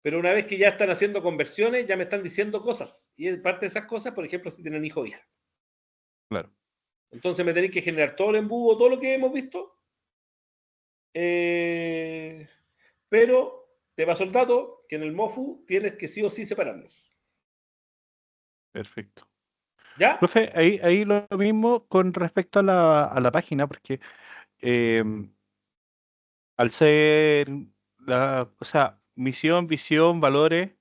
Speaker 1: Pero una vez que ya están haciendo conversiones, ya me están diciendo cosas. Y parte de esas cosas, por ejemplo, si tienen hijo o hija.
Speaker 2: Claro.
Speaker 1: Entonces me tenéis que generar todo el embudo, todo lo que hemos visto. Pero te paso el dato que en el MOFU tienes que sí o sí separarlos.
Speaker 2: Perfecto.
Speaker 1: ¿Ya?
Speaker 2: Profe, ahí lo mismo con respecto a la página, porque eh, al ser o sea, misión, visión, valores,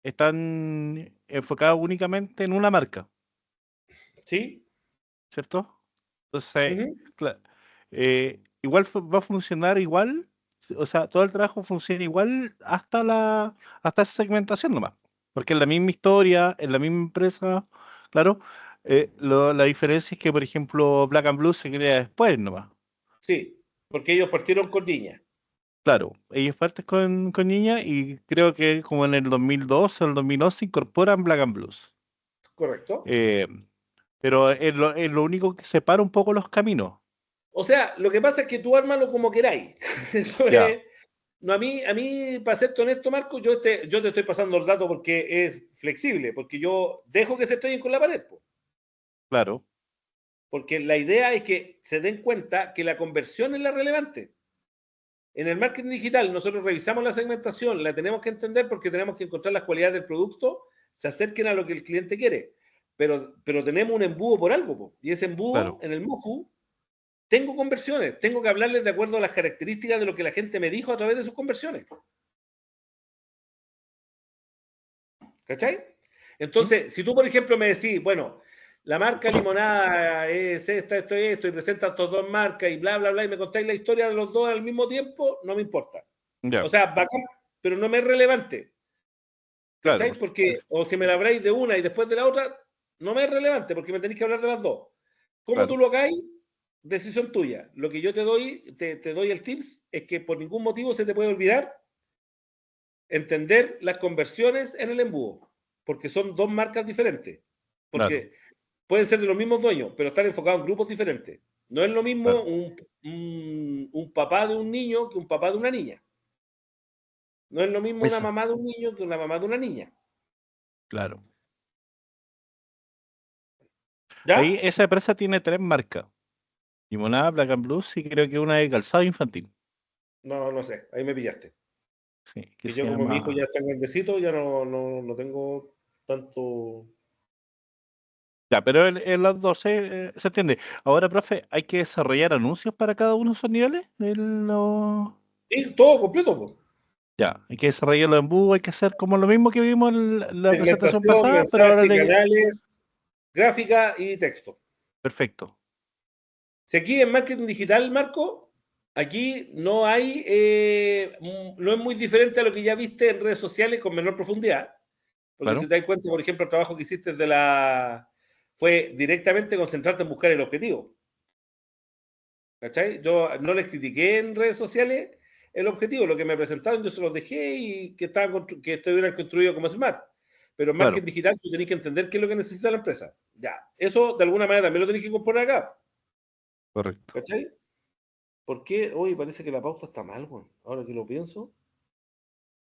Speaker 2: están enfocados únicamente en una marca,
Speaker 1: ¿Sí?
Speaker 2: ¿cierto? Entonces,
Speaker 1: Uh-huh.
Speaker 2: igual va a funcionar igual, o sea, todo el trabajo funciona igual hasta esa segmentación nomás, porque es la misma historia, es la misma empresa, claro. La diferencia es que, por ejemplo, Black and Blue se crea después nomás.
Speaker 1: Sí, porque ellos partieron con niña.
Speaker 2: Claro, ellos parten con niña y creo que como en el 2002 o el 2011 incorporan Black and Blues.
Speaker 1: ¿Correcto?
Speaker 2: Eh, pero es lo único que separa un poco los caminos.
Speaker 1: O sea, lo que pasa es que tú ármalo como queráis. Eso
Speaker 2: Ya,
Speaker 1: es. No, a mí, para serte honesto, Marco, yo te estoy pasando el dato porque es flexible, porque yo dejo que se estrellen con la pared. Po.
Speaker 2: claro,
Speaker 1: Porque la idea es que se den cuenta que la conversión es la relevante. En el marketing digital nosotros revisamos la segmentación, la tenemos que entender porque tenemos que encontrar las cualidades del producto, se acerquen a lo que el cliente quiere. Pero tenemos un embudo por algo, po. Y ese embudo
Speaker 2: claro,
Speaker 1: en el MOFU, tengo conversiones, tengo que hablarles de acuerdo a las características de lo que la gente me dijo a través de sus conversiones. ¿Cachai?
Speaker 2: ¿sí?
Speaker 1: Entonces, si tú, por ejemplo, me decís, bueno, la marca limonada es esta, esto, y presenta estas dos marcas y bla, bla, bla, y me contáis la historia de los dos al mismo tiempo, no me importa.
Speaker 2: Ya,
Speaker 1: O sea, bacán, pero no me es relevante. ¿Cachai?
Speaker 2: claro.
Speaker 1: Porque, o si me la habláis de una y después de la otra, no me es relevante, porque me tenéis que hablar de las dos. ¿Cómo
Speaker 2: Claro.
Speaker 1: tú lo hagáis? Decisión tuya. Lo que yo te doy el tips, es que por ningún motivo se te puede olvidar entender las conversiones en el embudo, porque son dos marcas diferentes. Porque pueden ser de los mismos dueños, pero están enfocados en grupos diferentes. No es lo mismo un papá de un niño que un papá de una niña. No es lo mismo una mamá de un niño que una mamá de una niña.
Speaker 2: Claro.
Speaker 1: ¿Ya?
Speaker 2: Ahí esa empresa tiene 3 marcas. Limonada, Black and Blues y creo que una de calzado infantil.
Speaker 1: No sé, ahí me pillaste.
Speaker 2: Sí, que
Speaker 1: Que
Speaker 2: se
Speaker 1: yo como mi hijo
Speaker 2: llama...
Speaker 1: ya está grandecito, ya no tengo tanto...
Speaker 2: Ya, pero en las dos se entiende. Ahora, profe, ¿hay que desarrollar anuncios para cada uno de esos niveles?
Speaker 1: Sí, todo completo, pues.
Speaker 2: Ya, hay que desarrollarlo en embudo, hay que hacer como lo mismo que vimos en la presentación
Speaker 1: Segmentación,
Speaker 2: pasada, pero ahora
Speaker 1: mensaje, canales, gráfica y texto.
Speaker 2: Perfecto.
Speaker 1: Si aquí en marketing digital, Marco, aquí no hay, no es muy diferente a lo que ya viste en redes sociales con menor profundidad. Porque
Speaker 2: Claro,
Speaker 1: si te das cuenta, por ejemplo, el trabajo que hiciste fue directamente concentrarte en buscar el objetivo. ¿Cachai? Yo no les critiqué en redes sociales el objetivo, lo que me presentaron yo se los dejé y que estuvieran construidos como Smart. Pero en
Speaker 2: claro,
Speaker 1: marketing digital tú tenés que entender qué es lo que necesita la empresa. Ya, eso de alguna manera también lo tenés que incorporar acá.
Speaker 2: correcto.
Speaker 1: ¿Cachai? ¿Por qué? Hoy parece que la pauta está mal, güey. Ahora que lo pienso.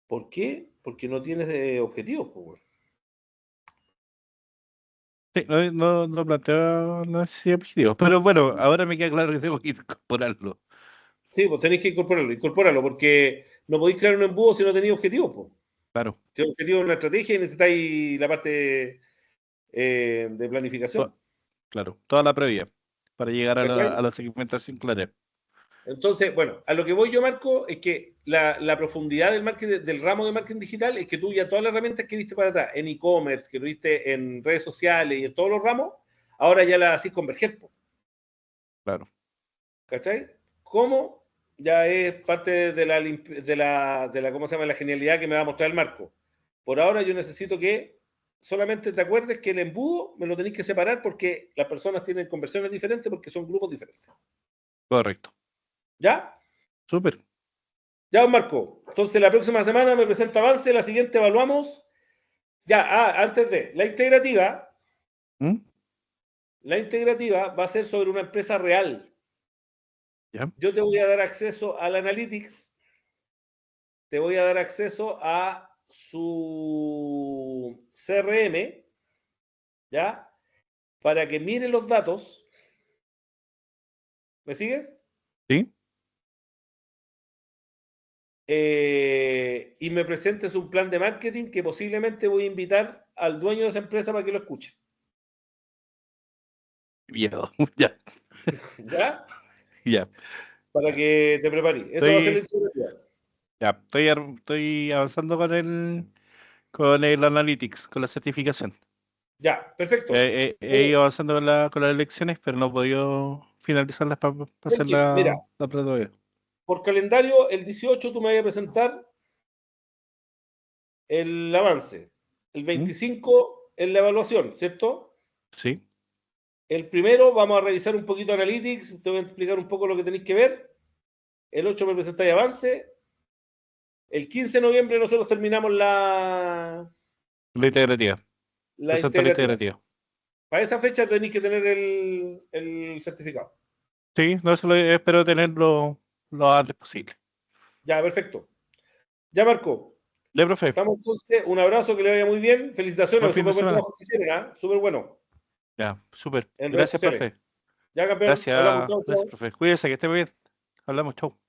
Speaker 1: ¿Por qué? Porque no tienes objetivos, pues, güey.
Speaker 2: Sí, no planteo no sé objetivos, pero bueno, ahora me queda claro que tengo que incorporarlo.
Speaker 1: Sí, pues tenéis que incorporarlo, porque no podéis crear un embudo si no tenéis objetivos, pues.
Speaker 2: Claro,
Speaker 1: Si el objetivo es una estrategia y necesitáis la parte de planificación.
Speaker 2: to- claro, toda la previa para llegar a
Speaker 1: ¿Cachai?
Speaker 2: la segmentación clara.
Speaker 1: Entonces, bueno, a lo que voy yo, Marco, es que la profundidad del marketing, del ramo de marketing digital, es que tú ya todas las herramientas que viste para atrás, en e-commerce, que lo viste en redes sociales y en todos los ramos, ahora ya las hacís converger, pues.
Speaker 2: Claro,
Speaker 1: ¿Cachai? ¿Cómo? Ya es parte de la ¿cómo se llama? La genialidad que me va a mostrar el Marco. Por ahora yo necesito que solamente te acuerdes que el embudo me lo tenéis que separar porque las personas tienen conversiones diferentes porque son grupos diferentes.
Speaker 2: correcto.
Speaker 1: ¿Ya?
Speaker 2: Súper.
Speaker 1: Ya, don Marco. Entonces la próxima semana me presenta avance, la siguiente evaluamos. Ya, antes de,
Speaker 2: ¿Mm?
Speaker 1: la integrativa va a ser sobre una empresa real.
Speaker 2: ¿Ya?
Speaker 1: Yo te voy a dar acceso al Analytics, te voy a dar acceso a su CRM, ¿ya? Para que mire los datos. ¿Me sigues?
Speaker 2: ¿Sí?
Speaker 1: Y me presentes un plan de marketing que posiblemente voy a invitar al dueño de esa empresa para que lo escuche.
Speaker 2: Viejo. Ya,
Speaker 1: ¿Ya?
Speaker 2: ya.
Speaker 1: Para que te prepares. Eso va a ser la
Speaker 2: Estoy,
Speaker 1: integrativa.
Speaker 2: ya, estoy avanzando con el Analytics, con la certificación.
Speaker 1: Ya, perfecto.
Speaker 2: He ido avanzando con las elecciones, pero no he podido finalizarlas para hacer
Speaker 1: Mira,
Speaker 2: la prueba todavía.
Speaker 1: por calendario, el 18 tú me vas a presentar el avance. El
Speaker 2: ¿Mm?
Speaker 1: 25 es la evaluación, ¿cierto?
Speaker 2: Sí,
Speaker 1: El primero vamos a revisar un poquito Analytics, te voy a explicar un poco lo que tenéis que ver. El 8 me presentáis avance. El 15 de noviembre nosotros terminamos
Speaker 2: la integrativa.
Speaker 1: la
Speaker 2: Presento la
Speaker 1: integrativa.
Speaker 2: integrativa.
Speaker 1: Para esa fecha tenéis que tener el certificado.
Speaker 2: Sí, no, eso espero tenerlo lo antes posible.
Speaker 1: Ya, perfecto. Ya, Marco.
Speaker 2: Ya, profe,
Speaker 1: Estamos entonces. Un abrazo, que le vaya muy bien.
Speaker 2: buen
Speaker 1: Felicitaciones,
Speaker 2: fin de
Speaker 1: súper buen
Speaker 2: semana.
Speaker 1: trabajo que hicieron, ¿eh? Súper bueno.
Speaker 2: Ya, súper.
Speaker 1: En redes
Speaker 2: Gracias,
Speaker 1: sociales.
Speaker 2: profe.
Speaker 1: Ya, campeón. Hablamos.
Speaker 2: Gracias,
Speaker 1: Chao,
Speaker 2: gracias,
Speaker 1: chao.
Speaker 2: profe. Cuídese, que esté bien. Hablamos, chau.